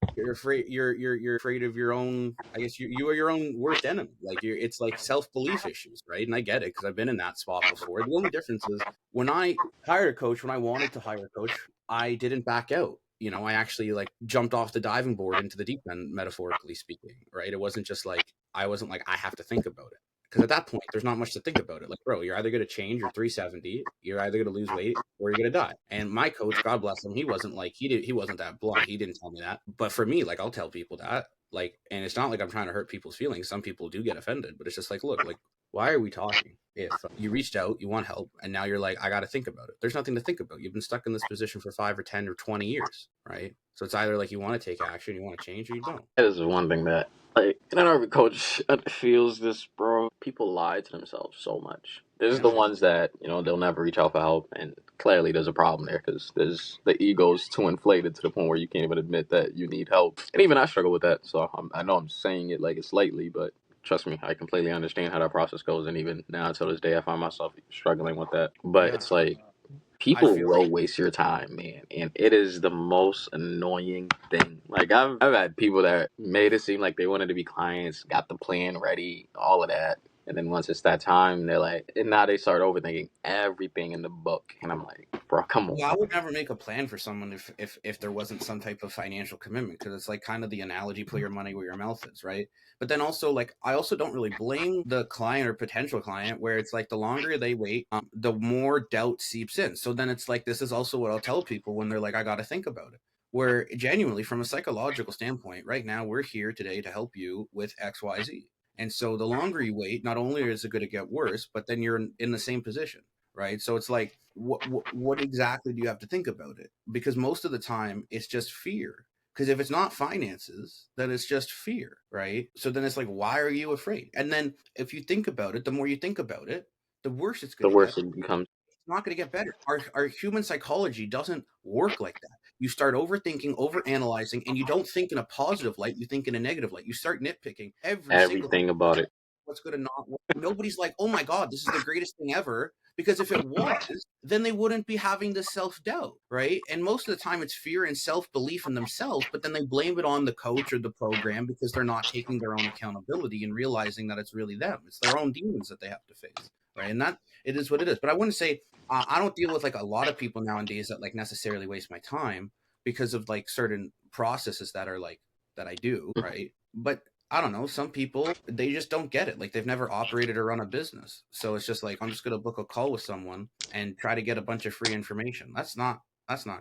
Speaker 1: your own. I guess you are your own worst enemy. Like it's like self belief issues, right? And I get it because I've been in that spot before. The only difference is when I hired a coach, when I wanted to hire a coach, I didn't back out. I actually like jumped off the diving board into the deep end, metaphorically speaking, right? It wasn't just like I wasn't like I have to think about it because at that point there's not much to think about it. Like, bro, you're either going to change your 370, you're either going to lose weight, or you're going to die. And my coach, God bless him, he wasn't like he wasn't that blunt. He didn't tell me that. But for me, like I'll tell people that. Like, and it's not like I'm trying to hurt people's feelings. Some people do get offended, but it's just like, look, like why are we talking? If you reached out, you want help, and now you're like, I got to think about it. There's nothing to think about. You've been stuck in this position for 5 or 10 or 20 years, right? So it's either like you want to take action, you want to change, or you don't.
Speaker 2: That is one thing that, like, and I know every coach feels this, bro. People lie to themselves so much. There's
Speaker 1: Yeah,
Speaker 2: the
Speaker 1: man.
Speaker 2: ones that, they'll never reach out for help, and clearly there's a problem there because there's the ego's too inflated to the point where you can't even admit that you need help. And even I struggle with that, so I know I'm saying it like it's lightly, but trust me, I completely understand how that process goes, and even now to this day, I find myself struggling with that. But
Speaker 1: Yeah.
Speaker 2: it's like
Speaker 1: I
Speaker 2: people
Speaker 1: feel
Speaker 2: will waste your time, man, and it is the most annoying thing. Like I've had people that made it seem like they wanted to be clients, got the plan ready, all of that, and then once it's that time, they're like, and now they start overthinking everything in the book, and I'm like, bro, come on.
Speaker 1: Well, I would never make a plan for someone if there wasn't some type of financial commitment because it's like kind of the analogy, put your money where your mouth is, right? But then also like I also don't really blame the client or potential client where it's like the longer they wait, the more doubt seeps in. So then it's like this is also what I'll tell people when they're like, I got to think about it. Where genuinely, from a psychological standpoint, right now we're here today to help you with XYZ. And so the longer you wait, not only is it going to get worse, but then you're in the same position, right? So it's like, what exactly do you have to think about it? Because most of the time it's just fear. Because if it's not finances, then it's just fear, right? So then it's like, why are you afraid? And then if you think about it, the more you think about it, the worse it's
Speaker 2: The
Speaker 1: going to get.
Speaker 2: worse it becomes.
Speaker 1: It's not going to get better. Our human psychology doesn't work like that. You start overthinking, overanalyzing, and you don't think in a positive light. You think in a negative light. You start nitpicking every single thing.
Speaker 2: Everything about it.
Speaker 1: What's going to not work. Nobody's like, oh my God, this is the greatest thing ever. Because if it was, then they wouldn't be having the self doubt, right? And most of the time it's fear and self belief in themselves, but then they blame it on the coach or the program because they're not taking their own accountability and realizing that it's really them. It's their own demons that they have to face, right? And that it is what it is. But I wouldn't say I don't deal with like a lot of people nowadays that like necessarily waste my time because of like certain processes that are like that I do, right? But I don't know. Some people they just don't get it. Like they've never operated or run a business, so it's just like I'm just gonna book a call with someone and try to get a bunch of free information. That's not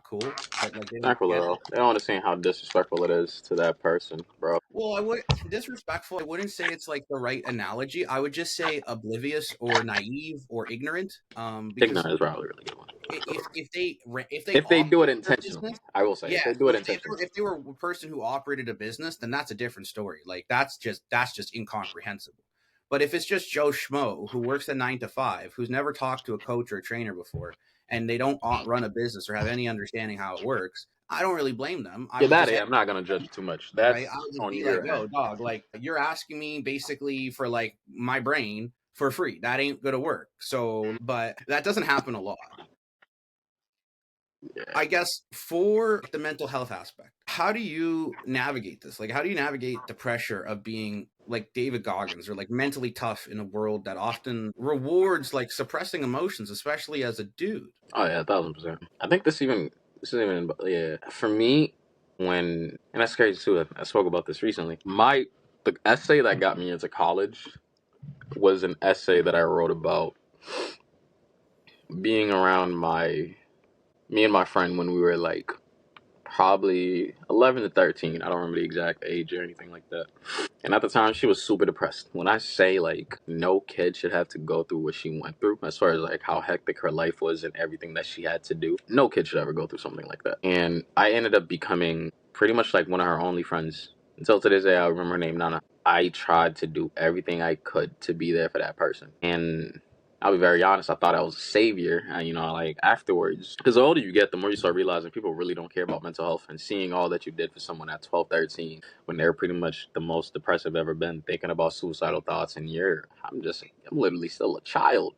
Speaker 1: cool. But like they don't
Speaker 2: Not cool at
Speaker 1: get it.
Speaker 2: all. They don't understand how disrespectful it is to that person, bro.
Speaker 1: Well, I would disrespectful. I wouldn't say it's like the right analogy. I would just say oblivious or naive or ignorant. Because
Speaker 2: Ignorant is probably a really good one.
Speaker 1: if they
Speaker 2: If they do it
Speaker 1: operated their
Speaker 2: intentionally,
Speaker 1: business,
Speaker 2: I will say, if
Speaker 1: yeah.
Speaker 2: they do
Speaker 1: So
Speaker 2: it
Speaker 1: if they
Speaker 2: intentionally.
Speaker 1: were if they were a person who operated a business, then that's a different story. Like that's just incomprehensible. But if it's just Joe Schmo who works a 9 to 5, who's never talked to a coach or a trainer before, and they don't run a business or have any understanding how it works, I don't really blame them. I
Speaker 2: Yeah,
Speaker 1: would
Speaker 2: that
Speaker 1: just
Speaker 2: I'm not gonna judge too much.
Speaker 1: right? I
Speaker 2: That's
Speaker 1: would just
Speaker 2: on
Speaker 1: be like,
Speaker 2: your
Speaker 1: yo,
Speaker 2: end.
Speaker 1: dog, like you're asking me basically for like my brain for free. That ain't gonna work. So, but that doesn't happen a lot.
Speaker 2: Yeah.
Speaker 1: I guess for the mental health aspect, how do you navigate this? Like, how do you navigate the pressure of being like David Goggins or like mentally tough in a world that often rewards like suppressing emotions, especially as a dude?
Speaker 2: Oh yeah, 1,000%. I think this is even yeah. For me, and that's crazy too. I spoke about this recently. The essay that got me into college was an essay that I wrote about being around me and my friend when we were like probably 11 to 13. I don't remember the exact age or anything like that. And at the time, she was super depressed. When I say like no kid should have to go through what she went through, as far as like how hectic her life was and everything that she had to do, no kid should ever go through something like that. And I ended up becoming pretty much like one of her only friends. Until to this day, I remember her name, Nana. I tried to do everything I could to be there for that person. And I'll be very honest, I thought I was a savior, like afterwards. Because the older you get, the more you start realizing people really don't care about mental health. And seeing all that you did for someone at 12, 13, when they're pretty much the most depressed I've ever been, thinking about suicidal thoughts, and I'm literally still a child.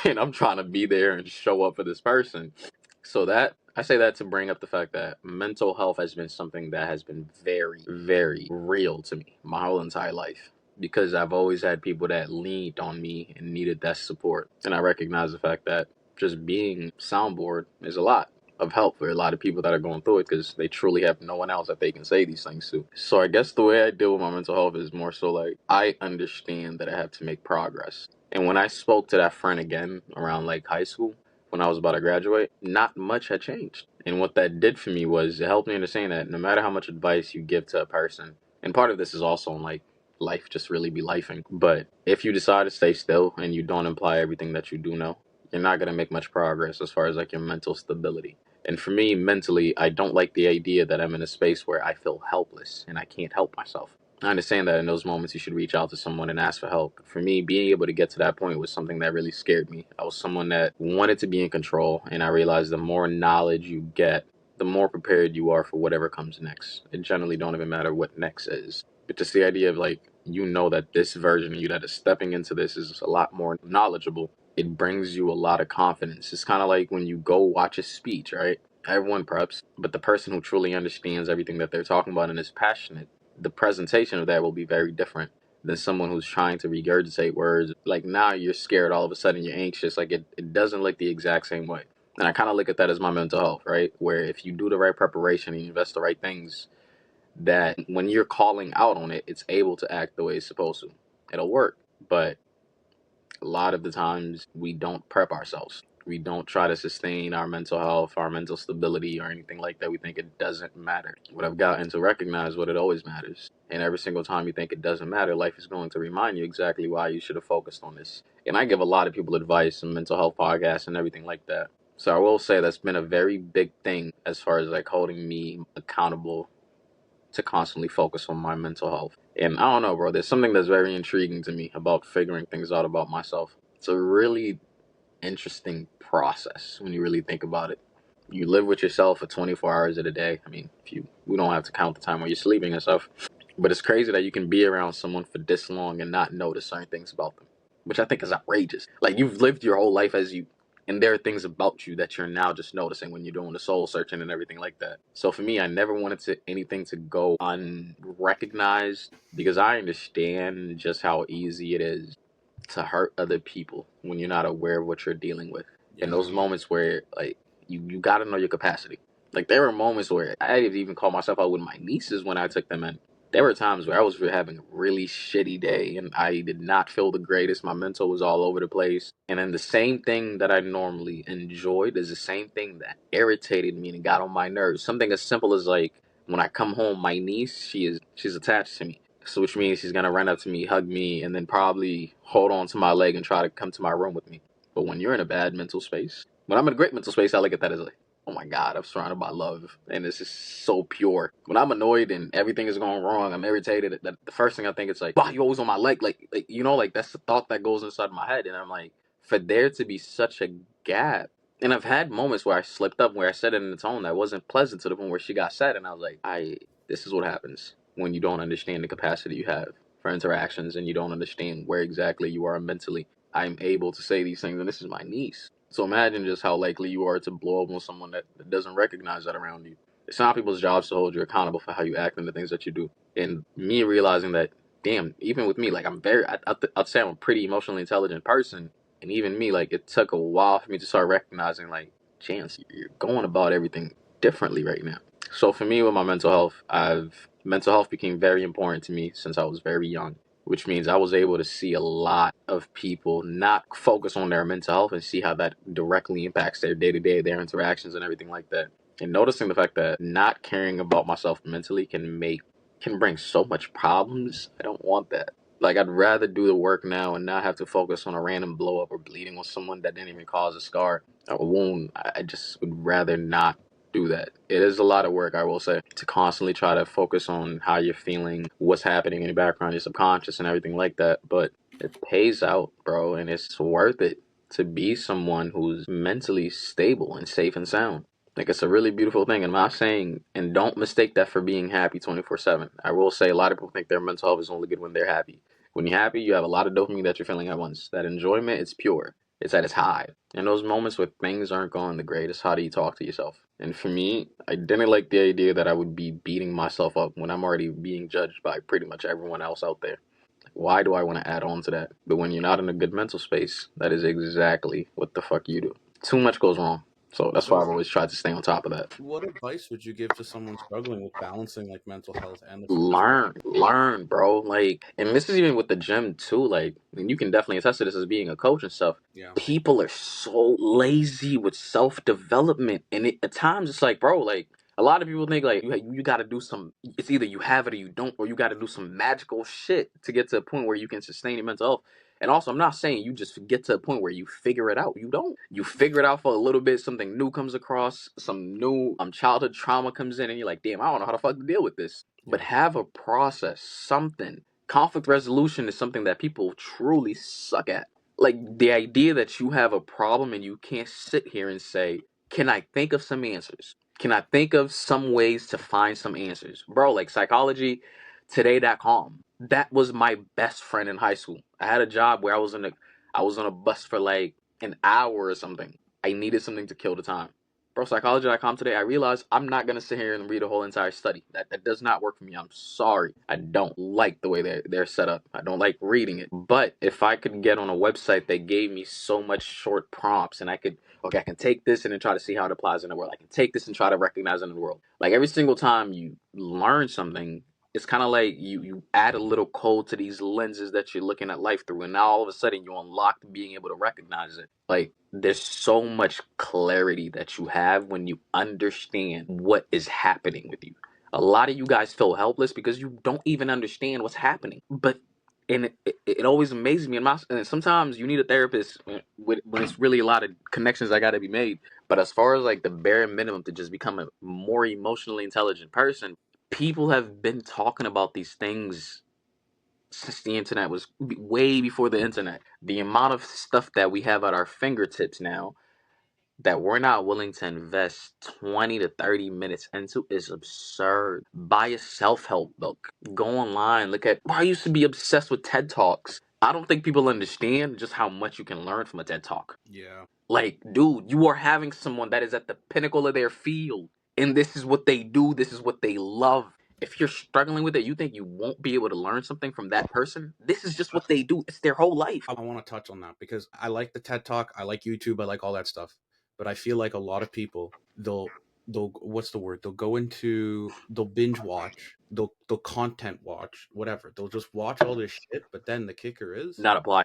Speaker 2: And I'm trying to be there and show up for this person. So that I say that to bring up the fact that mental health has been something that has been very, very real to me my whole entire life. Because I've always had people that leaned on me and needed that support. And I recognize the fact that just being soundboard is a lot of help for a lot of people that are going through it because they truly have no one else that they can say these things to. So I guess the way I deal with my mental health is more so like I understand that I have to make progress. And when I spoke to that friend again around like high school, when I was about to graduate, not much had changed. And what that did for me was it helped me understand that no matter how much advice you give to a person, and part of this is also in like life just really be lifing. But if you decide to stay still and you don't apply everything that you do know, you're not gonna make much progress as far as like your mental stability. And for me, mentally, I don't like the idea that I'm in a space where I feel helpless and I can't help myself. I understand that in those moments you should reach out to someone and ask for help. For me, being able to get to that point was something that really scared me. I was someone that wanted to be in control, and I realized the more knowledge you get, the more prepared you are for whatever comes next. It generally don't even matter what next is. But just the idea of like, you know that this version of you that is stepping into this is a lot more knowledgeable. It brings you a lot of confidence. It's kind of like when you go watch a speech, right? Everyone preps, but the person who truly understands everything that they're talking about and is passionate, the presentation of that will be very different than someone who's trying to regurgitate words. Like now you're scared, all of a sudden you're anxious. Like it doesn't look the exact same way. And I kind of look at that as my mental health, right? Where if you do the right preparation and you invest the right things, that when you're calling out on it, it's able to act the way it's supposed to. It'll work. But a lot of the times we don't prep ourselves. We don't try to sustain our mental health, our mental stability, or anything like that. We think it doesn't matter. What I've gotten to recognize what it always matters. And every single time you think it doesn't matter, life is going to remind you exactly why you should have focused on this. And I give a lot of people advice and mental health podcasts and everything like that. So I will say that's been a very big thing as far as like holding me accountable to constantly focus on my mental health. And I don't know, bro, there's something that's very intriguing to me about figuring things out about myself. It's a really interesting process when you really think about it. You live with yourself for 24 hours of the day. I mean, we don't have to count the time when you're sleeping and stuff. But it's crazy that you can be around someone for this long and not notice certain things about them, which I think is outrageous. Like you've lived your whole life as you, and there are things about you that you're now just noticing when you're doing the soul searching and everything like that. So for me, I never wanted anything to go unrecognized because I understand just how easy it is to hurt other people when you're not aware of what you're dealing with. In
Speaker 1: Yeah.
Speaker 2: those moments where like you got to know your capacity. Like there were moments where I even called myself out with my nieces when I took them in. There were times where I was having a really shitty day and I did not feel the greatest. My mental was all over the place. And then the same thing that I normally enjoyed is the same thing that irritated me and got on my nerves. Something as simple as like when I come home, my niece, she's attached to me. So which means she's gonna run up to me, hug me, and then probably hold on to my leg and try to come to my room with me. But when you're in a bad mental space, when I'm in a great mental space, I look at that as like, oh my God, I'm surrounded by love, and it's just so pure. When I'm annoyed and everything is going wrong, I'm irritated. The first thing I think is like, why you always on my leg? Like like that's the thought that goes inside my head, and I'm like, for there to be such a gap. And I've had moments where I slipped up, where I said it in a tone that wasn't pleasant to the point where she got sad, and I was like, this is what happens when you don't understand the capacity you have for interactions and you don't understand where exactly you are mentally. I'm able to say these things, and this is my niece. So imagine just how likely you are to blow up on someone that doesn't recognize that around you. It's not people's jobs to hold you accountable for how you act and the things that you do. And me realizing that, damn, even with me, like I'd say I'm a pretty emotionally intelligent person. And even me, like it took a while for me to start recognizing, like, Chance, you're going about everything differently right now. So for me with my mental health became very important to me since I was very young, which means I was able to see a lot of people not focus on their mental health and see how that directly impacts their day to day, their interactions and everything like that. And noticing the fact that not caring about myself mentally can bring so much problems. I don't want that. Like, I'd rather do the work now and not have to focus on a random blow up or bleeding on someone that didn't even cause a scar or a wound. I just would rather not do that. It is a lot of work, I will say, to constantly try to focus on how you're feeling, what's happening in your background, your subconscious, and everything like that. But it pays out, bro, and it's worth it to be someone who's mentally stable and safe and sound. Like, it's a really beautiful thing. And I'm not saying, and don't mistake that for being happy 24/7. I will say a lot of people think their mental health is only good when they're happy. When you're happy, you have a lot of dopamine that you're feeling at once. That enjoyment, it's pure. It's at its high. In those moments where things aren't going the greatest, how do you talk to yourself? And for me, I didn't like the idea that I would be beating myself up when I'm already being judged by pretty much everyone else out there. Why do I want to add on to that? But when you're not in a good mental space, that is exactly what the fuck you do. Too much goes wrong. So that's why
Speaker 1: So
Speaker 2: I've always tried to stay on top of that.
Speaker 1: what advice would you give to someone struggling with balancing like mental health and the fitness world?
Speaker 2: Learn, bro. Like, and this is even with the gym too. Like, and you can definitely attest to this as being a coach and stuff.
Speaker 1: Yeah.
Speaker 2: People are so lazy with self development, and at times it's like, bro, like a lot of people think like you got to do some. It's either you have it or you don't, or you got to do some magical shit to get to a point where you can sustain your mental health. And also, I'm not saying you just get to a point where you figure it out. You don't. You figure it out for a little bit. Something new comes across. Some new childhood trauma comes in, and you're like, damn, I don't know how to fucking deal with this. But
Speaker 1: Yeah.
Speaker 2: have a process, something. Conflict resolution is something that people truly suck at. Like, the idea that you have a problem and you can't sit here and say, can I think of some answers? Can I think of some ways to find some answers? Bro, like psychology, today.com. That was my best friend in high school. I had a job where I was on a bus for like an hour or something. I needed something to kill the time. Bro, psychology.com today, I realized I'm not going to sit here and read a whole entire study. That does not work for me. I'm sorry. I don't like the way they're set up. I don't like reading it. But if I could get on a website that gave me so much short prompts and I could, okay, I can take this and then try to see how it applies in the world. I can take this and try to recognize it in the world. Like, every single time you learn something, it's kind of like you add a little code to these lenses that you're looking at life through, and now all of a sudden you unlock being able to recognize it. Like, there's so much clarity that you have when you understand what is happening with you. A lot of you guys feel helpless because you don't even understand what's happening. But and it always amazes me, and sometimes you need a therapist when it's really a lot of connections that got to be made. But as far as like the bare minimum to just become a more emotionally intelligent person, people have been talking about these things since the internet was way before the internet. The amount of stuff that we have at our fingertips now that we're not willing to invest 20 to 30 minutes into is absurd. Buy a self-help book. Go online. Look at, I used to be obsessed with TED Talks. I don't think people understand just how much you can learn from a TED Talk.
Speaker 1: Yeah.
Speaker 2: Like, dude, you are having someone that is at the pinnacle of their field, and this is what they do, this is what they love. If you're struggling with it, you think you won't be able to learn something from that person? This is just what they do. It's their whole life.
Speaker 1: I want to touch on that because I like the TED Talk, I like YouTube, I like all that stuff. But I feel like a lot of people they'll what's the word? They'll binge watch, they'll content watch, whatever. They'll just watch all this shit, but then the kicker is
Speaker 2: Not apply.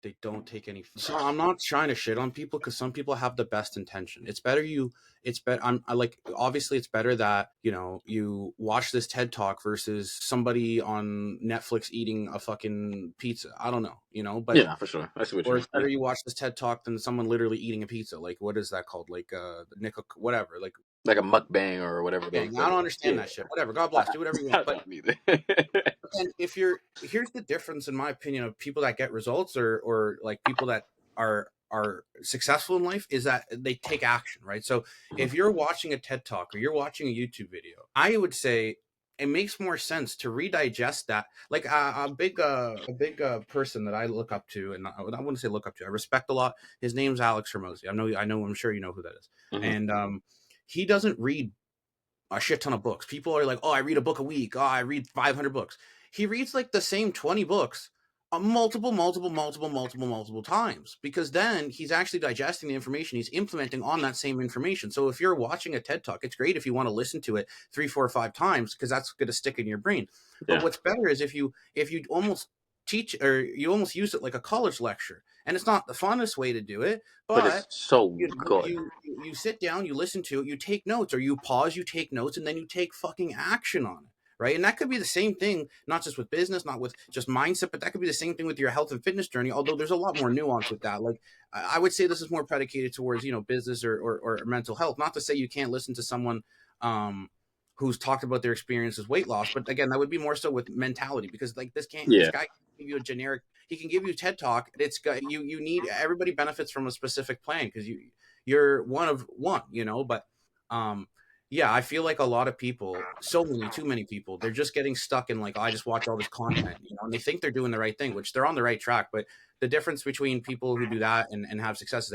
Speaker 1: they don't take any. So I'm not trying to shit on people because some people have the best intention. It's better you. It's better. I like. Obviously, it's better that you watch this TED Talk versus somebody on Netflix eating a fucking pizza. I don't know. But
Speaker 2: Yeah, for sure. I see what you
Speaker 1: or
Speaker 2: mean.
Speaker 1: it's better you watch this TED Talk than someone literally eating a pizza. Like what is that called? Like nickel whatever. Like
Speaker 2: Like a mukbang or whatever those.
Speaker 1: gang. I don't understand
Speaker 2: Yeah.
Speaker 1: that shit. Whatever. God
Speaker 2: I,
Speaker 1: bless. Do whatever you
Speaker 2: I
Speaker 1: want. But
Speaker 2: don't either.
Speaker 1: and if you're here's the difference in my opinion of people that get results or like people that are successful in life is that they take action, right? So if you're watching a TED Talk or you're watching a YouTube video, I would say it makes more sense to redigest that. Like a big person that I look up to, and I wouldn't say look up to, I respect a lot. His name's Alex Ramosi. I'm sure you know who that is.
Speaker 2: Mhm.
Speaker 1: And he doesn't read a shit ton of books. People are like, oh, I read a book a week. Oh, I read 500 books. He reads like the same 20 books multiple times because then he's actually digesting the information. He's implementing on that same information. So if you're watching a TED Talk, it's great if you want to listen to it 3, 4, or 5 times because that's going to stick in your brain. But
Speaker 2: Yeah.
Speaker 1: what's better is if you almost teach, or you almost use it like a college lecture, and it's not the funnest way to do it,
Speaker 2: But it's
Speaker 1: but
Speaker 2: so good.
Speaker 1: you sit down, you listen to it, you take notes, or you pause, you take notes, and then you take fucking action on it, right? And that could be the same thing, not just with business, not with just mindset, but that could be the same thing with your health and fitness journey. Although there's a lot more nuance with that. Like I would say this is more predicated towards business or mental health. Not to say you can't listen to someone um, who's talked about their experiences weight loss, but again, that would be more so with mentality, because like this
Speaker 2: Yeah,
Speaker 1: guy can give you a generic. He can give you TED talk. It's got you need everybody benefits from a specific plan because you're one of one, but um yeah, I feel like a lot of people, too many people, they're just getting stuck in like, oh, I just watch all this content, and they think they're doing the right thing, which they're on the right track. But the difference between people who do that and have success is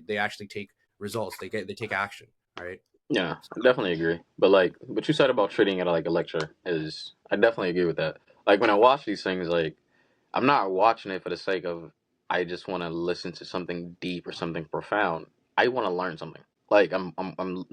Speaker 1: they actually take results. They take action, right?
Speaker 2: yeah, I definitely agree. But like what you said about treating it like a lecture is, I definitely agree with that. Like when I watch these things, like I'm not watching it for the sake of I just want to listen to something deep or something profound. I want to learn something. Like I'm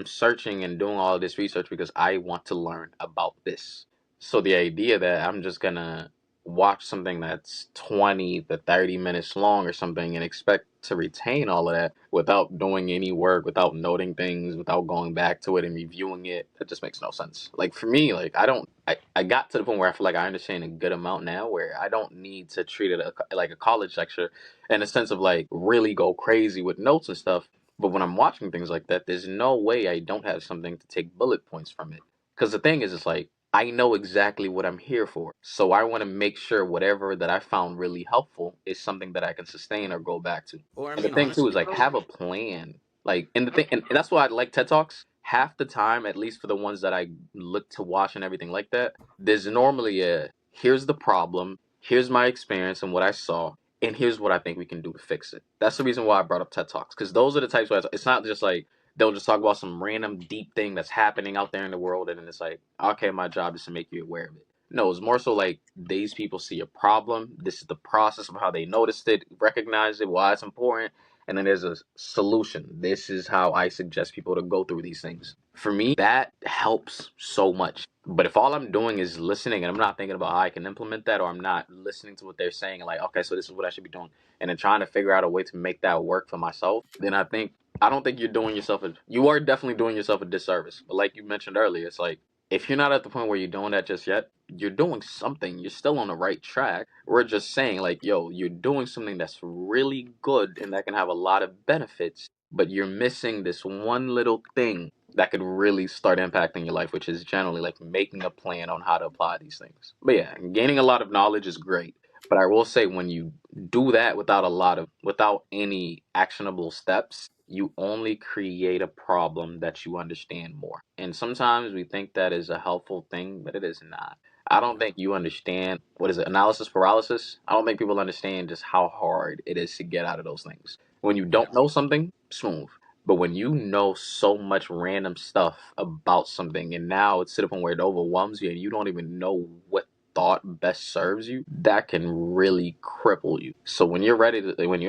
Speaker 2: searching and doing all of this research because I want to learn about this. So the idea that I'm just gonna watch something that's 20 to 30 minutes long or something and expect to retain all of that without doing any work, without noting things, without going back to it and reviewing it, that just makes no sense. Like for me, like I got to the point where I feel like I understand a good amount now where I don't need to treat it like a college lecture in a sense of like really go crazy with notes and stuff. But when I'm watching things like that, there's no way I don't have something to take bullet points from it. Because the thing is, it's like I know exactly what I'm here for. So I want to make sure whatever that I found really helpful is something that I can sustain or go back to.
Speaker 1: Or I
Speaker 2: And the
Speaker 1: mean,
Speaker 2: thing too is
Speaker 1: honestly,
Speaker 2: like
Speaker 1: bro.
Speaker 2: have a plan. Like and the thing and that's why I like TED Talks. Half the time, at least for the ones that I look to watch and everything like that, there's normally a here's the problem, here's my experience and what I saw, and here's what I think we can do to fix it. That's the reason why I brought up TED Talks. Because those are the types where it's not just like they'll just talk about some random deep thing that's happening out there in the world, and then it's like, okay, my job is to make you aware of it. No, it's more so like these people see a problem. This is the process of how they noticed it, recognize it, why it's important, and then there's a solution. This is how I suggest people to go through these things. For me, that helps so much. But if all I'm doing is listening and I'm not thinking about how I can implement that, or I'm not listening to what they're saying, like, okay, so this is what I should be doing, and then trying to figure out a way to make that work for myself, then I don't think you're doing yourself you are definitely doing yourself a disservice. But like you mentioned earlier, it's like if you're not at the point where you're doing that just yet, you're doing something. You're still on the right track. We're just saying like, yo, you're doing something that's really good and that can have a lot of benefits, but you're missing this one little thing that could really start impacting your life, which is generally like making a plan on how to apply these things. But yeah, gaining a lot of knowledge is great. But I will say when you do that without any actionable steps, you only create a problem that you understand more. And sometimes we think that is a helpful thing, but it is not. I don't think you understand what is it, analysis paralysis. I don't think people understand just how hard it is to get out of those things. When you
Speaker 1: Yeah.
Speaker 2: don't know something, smooth. But when you know so much random stuff about something and now it's to the point where it overwhelms you and you don't even know what thought best serves you, that can really cripple you. So when you're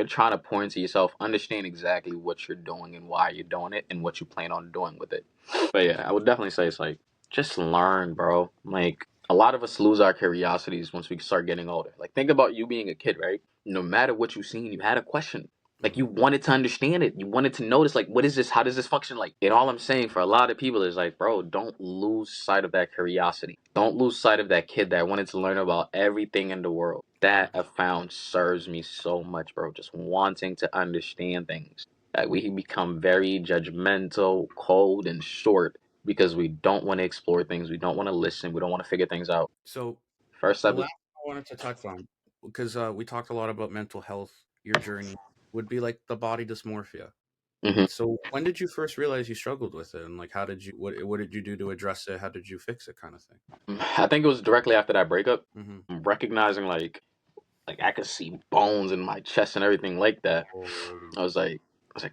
Speaker 2: trying to pour into yourself, understand exactly what you're doing and why you're doing it and what you plan on doing with it. But yeah, I would definitely say it's like just learn, bro. Like a lot of us lose our curiosities once we start getting older. Like think about you being a kid, right? No matter what you've seen, you had a question. Like
Speaker 1: Hmm.
Speaker 2: you wanted to understand it. You wanted to notice like what is this? How does this function? Like and all I'm saying for a lot of people is like, bro, don't lose sight of that curiosity. Don't lose sight of that kid that wanted to learn about everything in the world. That I found serves me so much, bro. Just wanting to understand things. Like we become very judgmental, cold, and short because we don't want to explore things. We don't want to listen. We don't want to figure things out.
Speaker 1: So
Speaker 2: First
Speaker 1: the
Speaker 2: step is
Speaker 1: last thing I wanted to touch on, because we talked a lot about mental health, your journey, would be like the body dysmorphia.
Speaker 2: mhm.
Speaker 1: So when did you first realize you struggled with it, and like how did you what did you do to address it? How did you fix it, kind of thing?
Speaker 2: I think it was directly after that breakup.
Speaker 1: Hmm.
Speaker 2: Recognizing like I could see bones in my chest and everything like that.
Speaker 1: Holy.
Speaker 2: I was like,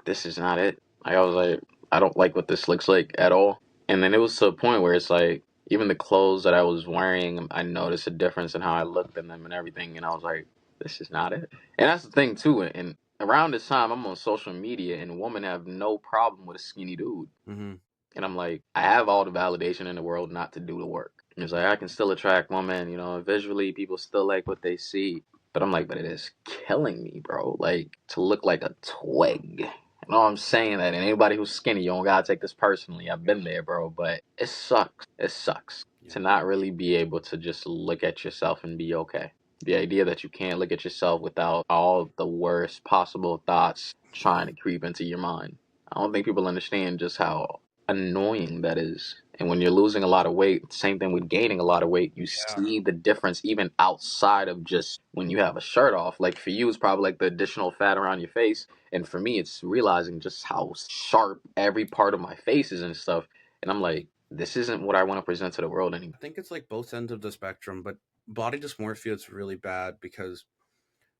Speaker 2: this is not it. Like I was like, I don't like what this looks like at all. And then it was to a point where it's like even the clothes that I was wearing, I noticed a difference in how I looked in them and everything. And I was like, this is not it. And that's the thing too. And around this time, I'm on social media, and women have no problem with a skinny dude.
Speaker 1: Hmm.
Speaker 2: And I'm like, I have all the validation in the world not to do the work. And it's like I can still attract women, visually people still like what they see. But I'm like, but it is killing me, bro. Like, to look like a twig. I know I'm saying that, and anybody who's skinny, you don't gotta take this personally. I've been there, bro, but it sucks. It sucks
Speaker 1: Yeah.
Speaker 2: to not really be able to just look at yourself and be okay. The idea that you can't look at yourself without all the worst possible thoughts trying to creep into your mind. I don't think people understand just how annoying that is. And when you're losing a lot of weight, same thing with gaining a lot of weight, you
Speaker 1: Yeah.
Speaker 2: see the difference even outside of just when you have a shirt off. Like for you, it's probably like the additional fat around your face. And for me, it's realizing just how sharp every part of my face is and stuff. And I'm like, this isn't what I want to present to the world anymore.
Speaker 1: I think it's like both ends of the spectrum, but body dysmorphia is really bad because,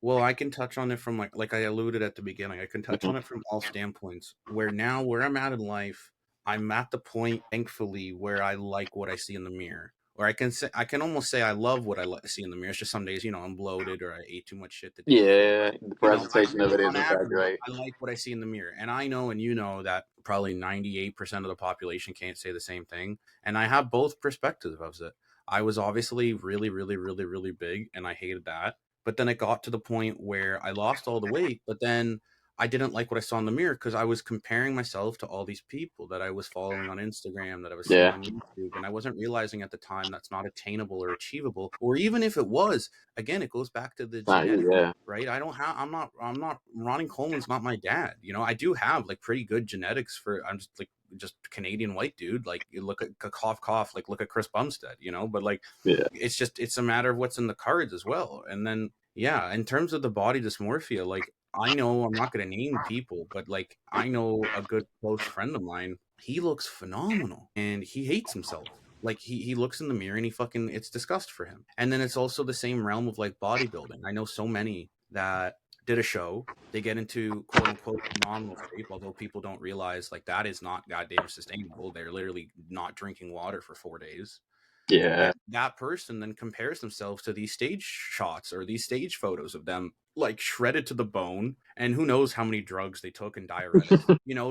Speaker 1: well, I can touch on it from like I alluded at the beginning. I can touch
Speaker 2: Mhm.
Speaker 1: on it from all standpoints. Where now where I'm at in life, I'm at the point, thankfully, where I like what I see in the mirror. Or I can almost say I love what see in the mirror. It's just some days, I'm bloated or I ate too much shit the day before.
Speaker 2: Yeah, the presentation of it is
Speaker 1: On
Speaker 2: in fact
Speaker 1: average,
Speaker 2: right.
Speaker 1: I like what I see in the mirror. And I know and you know that probably 98% of the population can't say the same thing. And I have both perspectives of it. I was obviously really, really, really, really big and I hated that. But then it got to the point where I lost all the weight, but then I didn't like what I saw in the mirror because I was comparing myself to all these people that I was following on Instagram, that I was seeing
Speaker 2: Yeah,
Speaker 1: on YouTube, and I wasn't realizing at the time that's not attainable or achievable. Or even if it was, again, it goes back to the
Speaker 2: not
Speaker 1: genetic,
Speaker 2: you. Yeah,
Speaker 1: right? I'm not Ronnie Coleman's not my dad. I do have like pretty good genetics I'm just like just Canadian white dude. Like you look at cough cough, like look at Chris Bumstead, but like
Speaker 2: yeah.
Speaker 1: it's a matter of what's in the cards as well. And then yeah, in terms of the body dysmorphia, like I know I'm not going to name people, but like I know a good close friend of mine, he looks phenomenal and he hates himself. Like he looks in the mirror and he fucking it's disgust for him. And then it's also the same realm of like bodybuilding. I know so many that did a show, they get into quote unquote phenomenal shape, although people don't realize like that is not goddamn sustainable. They're literally not drinking water for 4 days. And
Speaker 2: Yeah,
Speaker 1: that person then compares themselves to these stage shots or these stage photos of them like shredded to the bone, and who knows how many drugs they took and diuretics.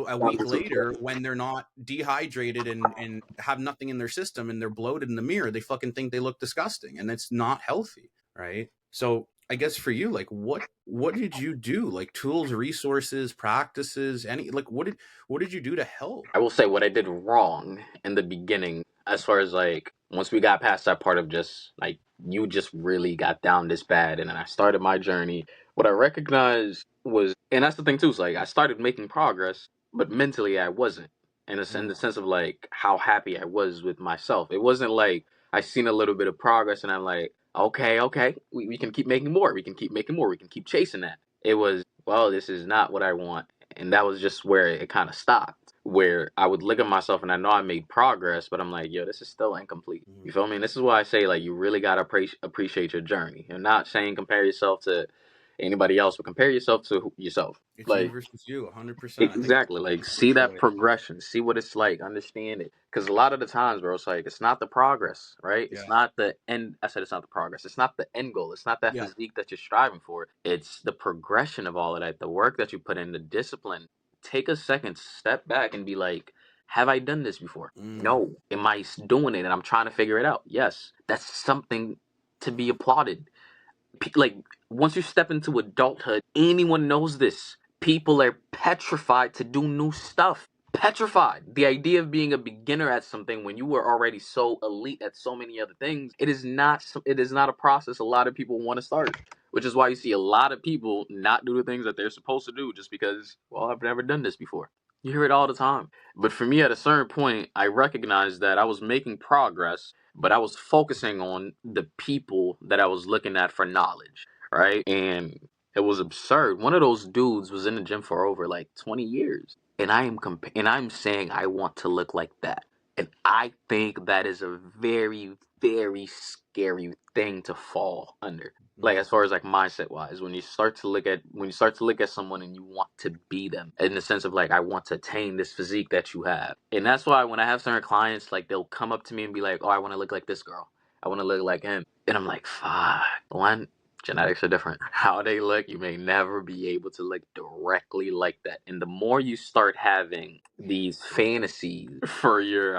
Speaker 1: A week
Speaker 2: 100%.
Speaker 1: later, when they're not dehydrated and have nothing in their system and they're bloated in the mirror, they fucking think they look disgusting, and it's not healthy, right? So I guess for you, like what did you do? Like tools, resources, practices, any like what did you do to help?
Speaker 2: I will say what I did wrong in the beginning, as far as like once we got past that part of just like you just really got down this bad, and then I started my journey. What I recognized was, and that's the thing too, is like I started making progress, but mentally I wasn't. In the
Speaker 1: Mm,
Speaker 2: sense of like how happy I was with myself. It wasn't like I seen a little bit of progress and I'm like, okay, okay, we can keep making more. We can keep making more. We can keep chasing that. It was, well, this is not what I want. And that was just where it kind of stopped, where I would look at myself and I know I made progress, but I'm like, yo, this is still incomplete.
Speaker 1: mm.
Speaker 2: You feel me? And this is why I say, like, you really got to appreciate your journey. I'm not saying compare yourself to anybody else, but compare yourself to yourself.
Speaker 1: It's you
Speaker 2: Like,
Speaker 1: versus you, 100%. I think that's
Speaker 2: exactly.
Speaker 1: the
Speaker 2: Like,
Speaker 1: most
Speaker 2: see
Speaker 1: crucial
Speaker 2: that
Speaker 1: way.
Speaker 2: progression. See what it's like. Understand it. Because a lot of the times, bro, it's like, it's not the progress, right?
Speaker 1: Yeah.
Speaker 2: It's not the end. I said it's not the progress. It's not the end goal. It's not that
Speaker 1: Yeah.
Speaker 2: physique that you're striving for. It's the progression of all of that, the work that you put in, the discipline. Take a second, step back, and be like, have I done this before?
Speaker 1: Mm,
Speaker 2: No. Am I doing it? And I'm trying to figure it out. Yes. That's something to be applauded. Like once you step into adulthood, anyone knows this. People are petrified to do new stuff. Petrified. The idea of being a beginner at something when you were already so elite at so many other things, it is not a process a lot of people want to start. Which is why you see a lot of people not do the things that they're supposed to do just because, well, I've never done this before. You hear it all the time. But for me, at a certain point, I recognized that I was making progress, but I was focusing on the people that I was looking at for knowledge, right? And it was absurd. One of those dudes was in the gym for over like 20 years, and and I'm saying I want to look like that. And I think that is a very, very scary thing to fall under. Like
Speaker 1: mm,
Speaker 2: as far as like mindset wise, when you start to look at someone and you want to be them in the sense of like I want to attain this physique that you have. And that's why when I have certain clients, like they'll come up to me and be like, "Oh, I want to look like this girl. I want to look like him." And I'm like, "Fuck. One, genetics are different. How they look, you may never be able to look directly like that. And the more you start having these fantasies for your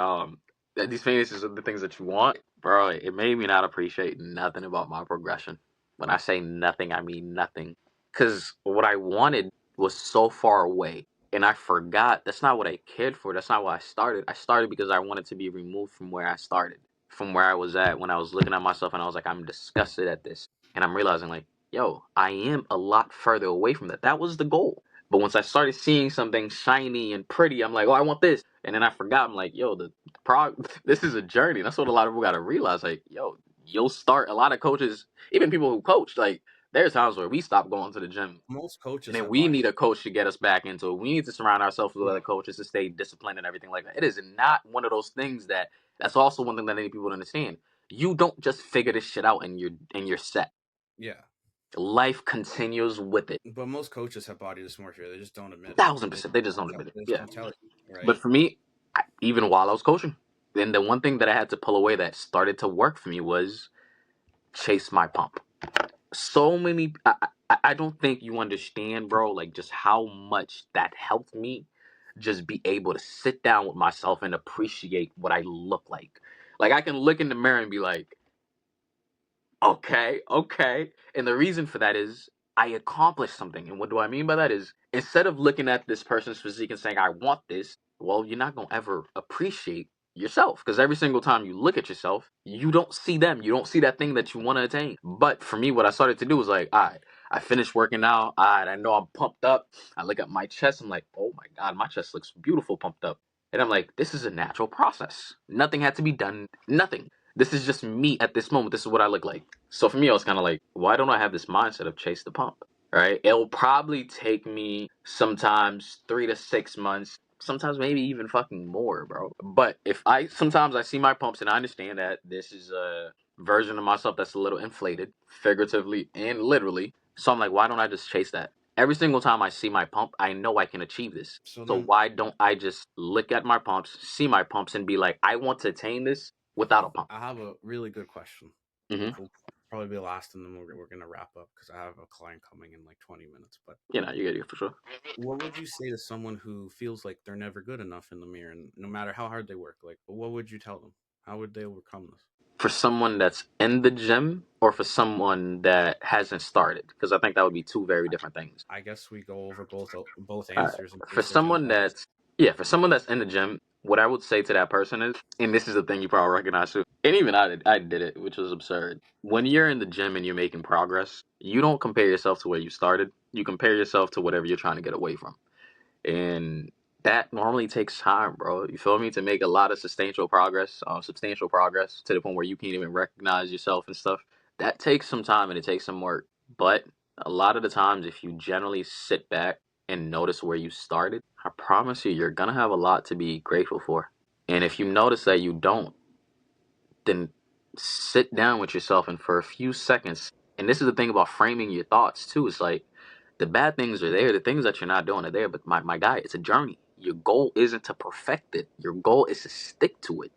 Speaker 2: these fantasies are the things that you want, bro, it made me not appreciate nothing about my progression. When I say nothing, I mean nothing. Because what I wanted was so far away. And I forgot that's not what I cared for. That's not why I started. I started because I wanted to be removed from where I started, from where I was at when I was looking at myself and I was like, I'm disgusted at this. And I'm realizing, like, yo, I am a lot further away from that. That was the goal. But once I started seeing something shiny and pretty, I'm like, oh, I want this. And then I forgot. I'm like, yo, this is a journey. That's what a lot of people got to realize. Like, yo, you'll start. A lot of coaches, even people who coach, like, there's times where we stop going to the gym
Speaker 1: Most
Speaker 2: and
Speaker 1: coaches
Speaker 2: then
Speaker 1: have
Speaker 2: we
Speaker 1: body.
Speaker 2: need a coach to get us back into it. We need to surround ourselves with other
Speaker 1: Yeah,
Speaker 2: coaches to stay disciplined and everything like that. It is not one of those things that's also one thing that I need people to understand. You don't just figure this shit out and you're set.
Speaker 1: yeah.
Speaker 2: Life continues with it.
Speaker 1: But most coaches have body dysmorphia. They just don't admit it.
Speaker 2: Thousand percent. They just don't admit it.
Speaker 1: They just
Speaker 2: Yeah.
Speaker 1: don't tell you,
Speaker 2: But
Speaker 1: right?
Speaker 2: for me, even while I was coaching, then the one thing that I had to pull away that started to work for me was chase my pump. So many, I don't think you understand, bro, like just how much that helped me just be able to sit down with myself and appreciate what I look like. Like I can look in the mirror and be like, okay, okay. And the reason for that is I accomplished something. And what do I mean by that is instead of looking at this person's physique and saying, I want this, well, you're not going to ever appreciate yourself because every single time you look at yourself, you don't see them. You don't see that thing that you want to attain. But for me, what I started to do was like, all right, I finished working out. All right, I know I'm pumped up. I look at my chest. I'm like, oh my God, my chest looks beautiful pumped up. And I'm like, this is a natural process. Nothing had to be done. Nothing. This is just me at this moment. This is what I look like. So for me, I was kind of like, why don't I have this mindset of chase the pump? Right? It'll probably take me sometimes 3 to 6 months, sometimes maybe even fucking more, bro. But if I sometimes I see my pumps and I understand that this is a version of myself that's a little inflated, figuratively and literally. So I'm like, why don't I just chase that? Every single time I see my pump, I know I can achieve this.
Speaker 1: So
Speaker 2: So
Speaker 1: then
Speaker 2: why don't I just look at my pumps, see my pumps, and be like, I want to attain this without a pump?
Speaker 1: I have a really good question.
Speaker 2: Mm-hmm.
Speaker 1: Will probably be the last, and then we're gonna wrap up because I have a client coming in like 20 minutes. But
Speaker 2: You get it for sure.
Speaker 1: what would you say to someone who feels like they're never good enough in the mirror, and no matter how hard they work, like what would you tell them? How would they overcome this?
Speaker 2: For someone that's in the gym or for someone that hasn't started, because I think that would be two very different things.
Speaker 1: I guess we go over both
Speaker 2: All right.
Speaker 1: answers in
Speaker 2: For
Speaker 1: case there's any
Speaker 2: someone
Speaker 1: bias.
Speaker 2: that's Yeah, for someone that's in the gym, what I would say to that person is, and this is the thing you probably recognize too, and even I did it, which was absurd. When you're in the gym and you're making progress, you don't compare yourself to where you started. You compare yourself to whatever you're trying to get away from. And that normally takes time, bro. You feel me? To make a lot of substantial progress to the point where you can't even recognize yourself and stuff. That takes some time and it takes some work. But a lot of the times, if you generally sit back and notice where you started, I promise you, you're gonna have a lot to be grateful for. And if you notice that you don't, then sit down with yourself and for a few seconds. And this is the thing about framing your thoughts too. It's like the bad things are there, the things that you're not doing are there. But my guy, it's a journey. Your goal isn't to perfect it. Your goal is to stick to it.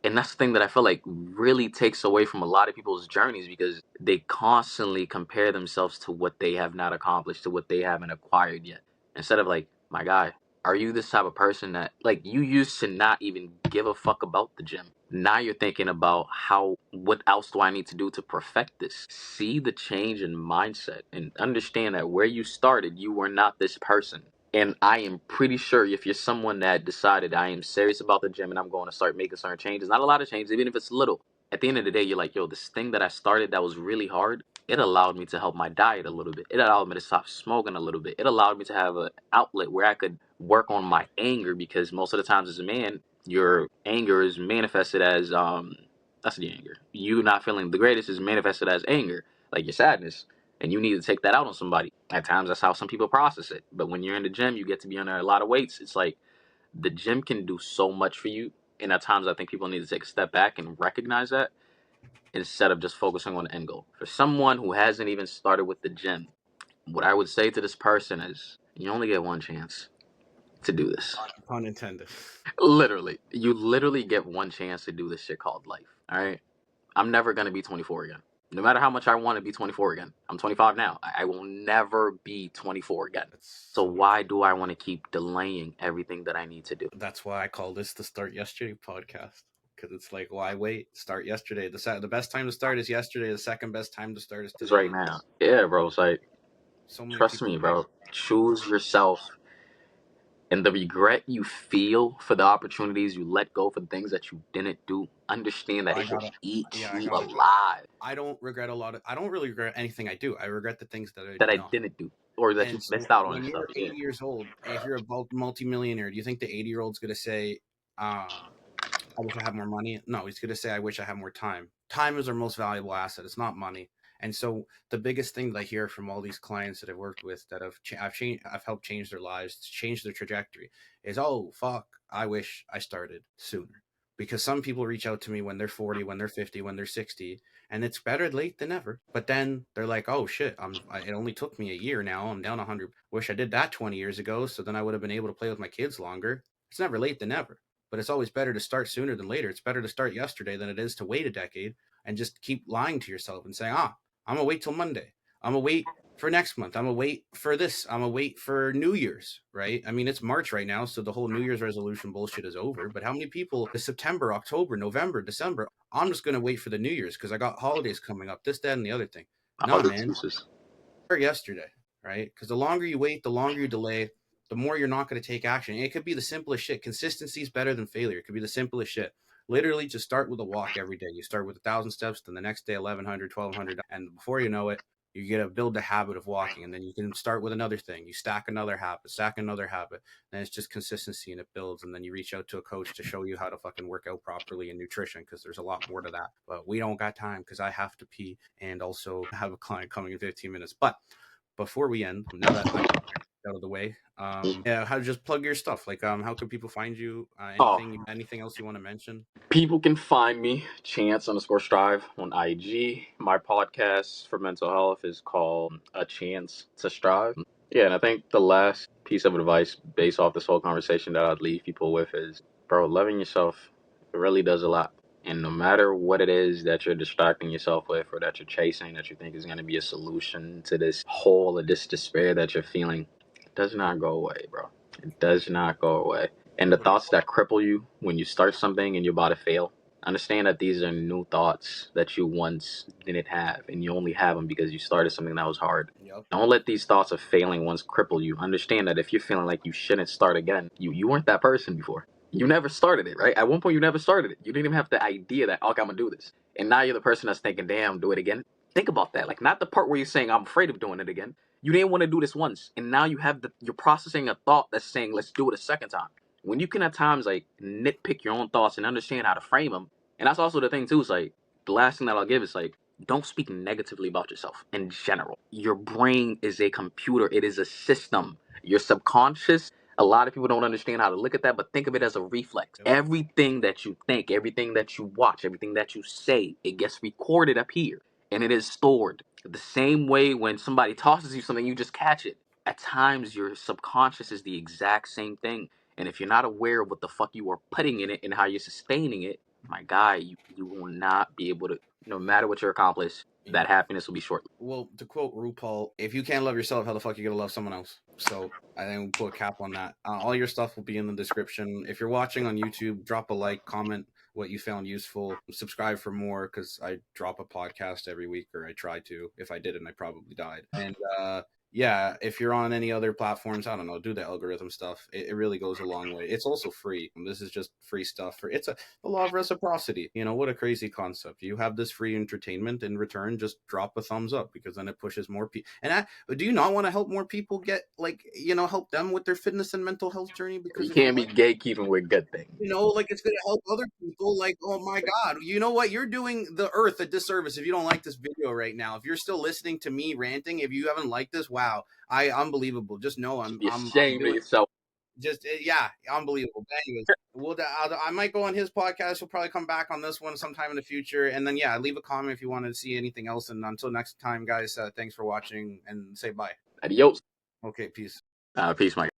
Speaker 2: And that's the thing that I feel like really takes away from a lot of people's journeys because they constantly compare themselves to what they have not accomplished, to what they haven't acquired yet. Instead of like, my guy, are you this type of person that like you used to not even give a fuck about the gym? Now you're thinking about what else do I need to do to perfect this? See the change in mindset and understand that where you started, you were not this person. And I am pretty sure if you're someone that decided I am serious about the gym and I'm going to start making certain changes, not a lot of changes, even if it's little, at the end of the day, you're like, yo, this thing that I started that was really hard, it allowed me to help my diet a little bit. It allowed me to stop smoking a little bit. It allowed me to have an outlet where I could work on my anger because most of the times as a man, your anger is manifested as, that's the anger. You not feeling the greatest is manifested as anger, like your sadness and you need to take that out on somebody. At times, that's how some people process it. But when you're in the gym, you get to be under a lot of weights. It's like the gym can do so much for you. And at times, I think people need to take a step back and recognize that instead of just focusing on the end goal. For someone who hasn't even started with the gym, what I would say to this person is you only get one chance to do this.
Speaker 1: Pun intended.
Speaker 2: Literally, you literally get one chance to do this shit called life. All right. I'm never going to be 24 again. No matter how much I want to be 24 again. I'm 25 now. I will never be 24 again.
Speaker 1: That's
Speaker 2: So
Speaker 1: so much.
Speaker 2: why do I want to keep delaying everything that I need to do?
Speaker 1: That's why I call this the Start Yesterday podcast. because it's like, why wait? Start yesterday. The best time to start is yesterday. The second best time to start is
Speaker 2: It's right
Speaker 1: today.
Speaker 2: now. Yeah, bro. It's like,
Speaker 1: So many
Speaker 2: trust
Speaker 1: people
Speaker 2: me,
Speaker 1: wait.
Speaker 2: bro. Choose yourself. And the regret you feel for the opportunities you let go for the things that you didn't do, understand that
Speaker 1: I
Speaker 2: it could
Speaker 1: gotta,
Speaker 2: eat
Speaker 1: yeah, I
Speaker 2: you
Speaker 1: gotta.
Speaker 2: alive.
Speaker 1: I don't regret a lot of. I don't really regret anything I do. I regret the things that I
Speaker 2: That
Speaker 1: do
Speaker 2: I
Speaker 1: not.
Speaker 2: didn't do or that you
Speaker 1: And so
Speaker 2: missed out on
Speaker 1: when
Speaker 2: and stuff.
Speaker 1: you're
Speaker 2: Yeah.
Speaker 1: 80 years old, if you're a multimillionaire, do you think the 80-year-old's gonna say, I wish I had more money? No, he's going to say, I wish I had more time. Time is our most valuable asset. It's not money. And so the biggest thing that I hear from all these clients that I've worked with that I've helped change their lives, change their trajectory is, oh, fuck, I wish I started sooner. Because some people reach out to me when they're 40, when they're 50, when they're 60, and it's better late than never. But then they're like, oh shit, it only took me a year now. I'm down 100. Wish I did that 20 years ago. So then I would have been able to play with my kids longer. It's never late than never, but it's always better to start sooner than later. It's better to start yesterday than it is to wait a decade and just keep lying to yourself and saying, I'm gonna wait till Monday. I'm gonna wait for next month. I'm gonna wait for this. I'm gonna wait for New Year's, right? I mean, it's March right now, so the whole New Year's resolution bullshit is over. But how many people, the September, October, November, December, I'm just gonna wait for the New Year's because I got holidays coming up, this, that, and the other thing.
Speaker 2: All
Speaker 1: Nah,
Speaker 2: the
Speaker 1: man,
Speaker 2: excuses.
Speaker 1: start yesterday, right? Because the longer you wait, the longer you delay, the more you're not going to take action. And it could be the simplest shit. Consistency is better than failure. It could be the simplest shit. Literally, just start with a walk every day. You start with 1,000 steps, then the next day 1,100, 1,200, and before you know it, you get to build the habit of walking, and then you can start with another thing. You stack another habit, and it's just consistency, and it builds. And then you reach out to a coach to show you how to fucking work out properly in nutrition, because there's a lot more to that. But we don't got time because I have to pee and also have a client coming in 15 minutes. But before we end, now that I out of the way, yeah, how to just plug your stuff. Like, how can people find you?
Speaker 2: Oh,
Speaker 1: Anything else you want to mention?
Speaker 2: people can find me Chance_Strive on IG. My podcast for mental health is called A Chance to Strive. Yeah, and I think the last piece of advice based off this whole conversation that I'd leave people with is, bro, loving yourself, it really does a lot. And no matter what it is that you're distracting yourself with or that you're chasing that you think is going to be a solution to this hole or this despair that you're feeling, it does not go away, bro. It does not go away. And the
Speaker 1: What
Speaker 2: thoughts that cripple you when you start something and you're about to fail, understand that these are new thoughts that you once didn't have, and you only have them because you started something that was hard.
Speaker 1: Yep.
Speaker 2: Don't let these thoughts of failing once cripple you. Understand that if you're feeling like you shouldn't start again, you weren't that person before. You never started it, right? At one point, you never started it. You didn't even have the idea that, okay, I'm gonna do this. And now you're the person that's thinking, damn, do it again. Think about that. Like, not the part where you're saying, I'm afraid of doing it again. You didn't want to do this once, and now you're processing a thought that's saying, let's do it a second time. When you can at times like nitpick your own thoughts and understand how to frame them, and that's also the thing too. Is like the last thing that I'll give is like, don't speak negatively about yourself in general. Your brain is a computer. It is a system. Your subconscious, a lot of people don't understand how to look at that, but think of it as a reflex.
Speaker 1: Yep.
Speaker 2: Everything that you think, everything that you watch, everything that you say, it gets recorded up here and it is stored. The same way when somebody tosses you something, you just catch it. At times, your subconscious is the exact same thing. And if you're not aware of what the fuck you are putting in it and how you're sustaining it, my guy, you will not be able to, no matter what you accomplish, that
Speaker 1: Yep.
Speaker 2: happiness will be short.
Speaker 1: Well, to quote RuPaul, if you can't love yourself, how the fuck are you gonna love someone else? So I think we'll put a cap on that. All your stuff will be in the description. If you're watching on YouTube, drop a like, comment what you found useful, subscribe for more because I drop a podcast every week, or I try to. If I didn't, I probably died. And yeah, if you're on any other platforms, I don't know, do the algorithm stuff. It really goes a long way. It's also free. This is just free stuff. The law of reciprocity. You know, what a crazy concept. You have this free entertainment, in return, just drop a thumbs up, because then it pushes more people. And do you not want to help more people get, like, help them with their fitness and mental health journey?
Speaker 2: You
Speaker 1: Because if you
Speaker 2: can't be
Speaker 1: like,
Speaker 2: gatekeeping with good things.
Speaker 1: like, it's going to help other people. Like, oh my God, you know what? You're doing the earth a disservice if you don't like this video right now. If you're still listening to me ranting, if you haven't liked this, wow, unbelievable. Just know
Speaker 2: You should be
Speaker 1: I'm
Speaker 2: ashamed of
Speaker 1: doing
Speaker 2: yourself.
Speaker 1: just yeah, unbelievable. But anyways, I might go on his podcast. He'll probably come back on this one sometime in the future. And then yeah, leave a comment if you want to see anything else. And until next time, guys, thanks for watching, and say bye.
Speaker 2: Adios.
Speaker 1: Okay, peace.
Speaker 2: Peace, Mike.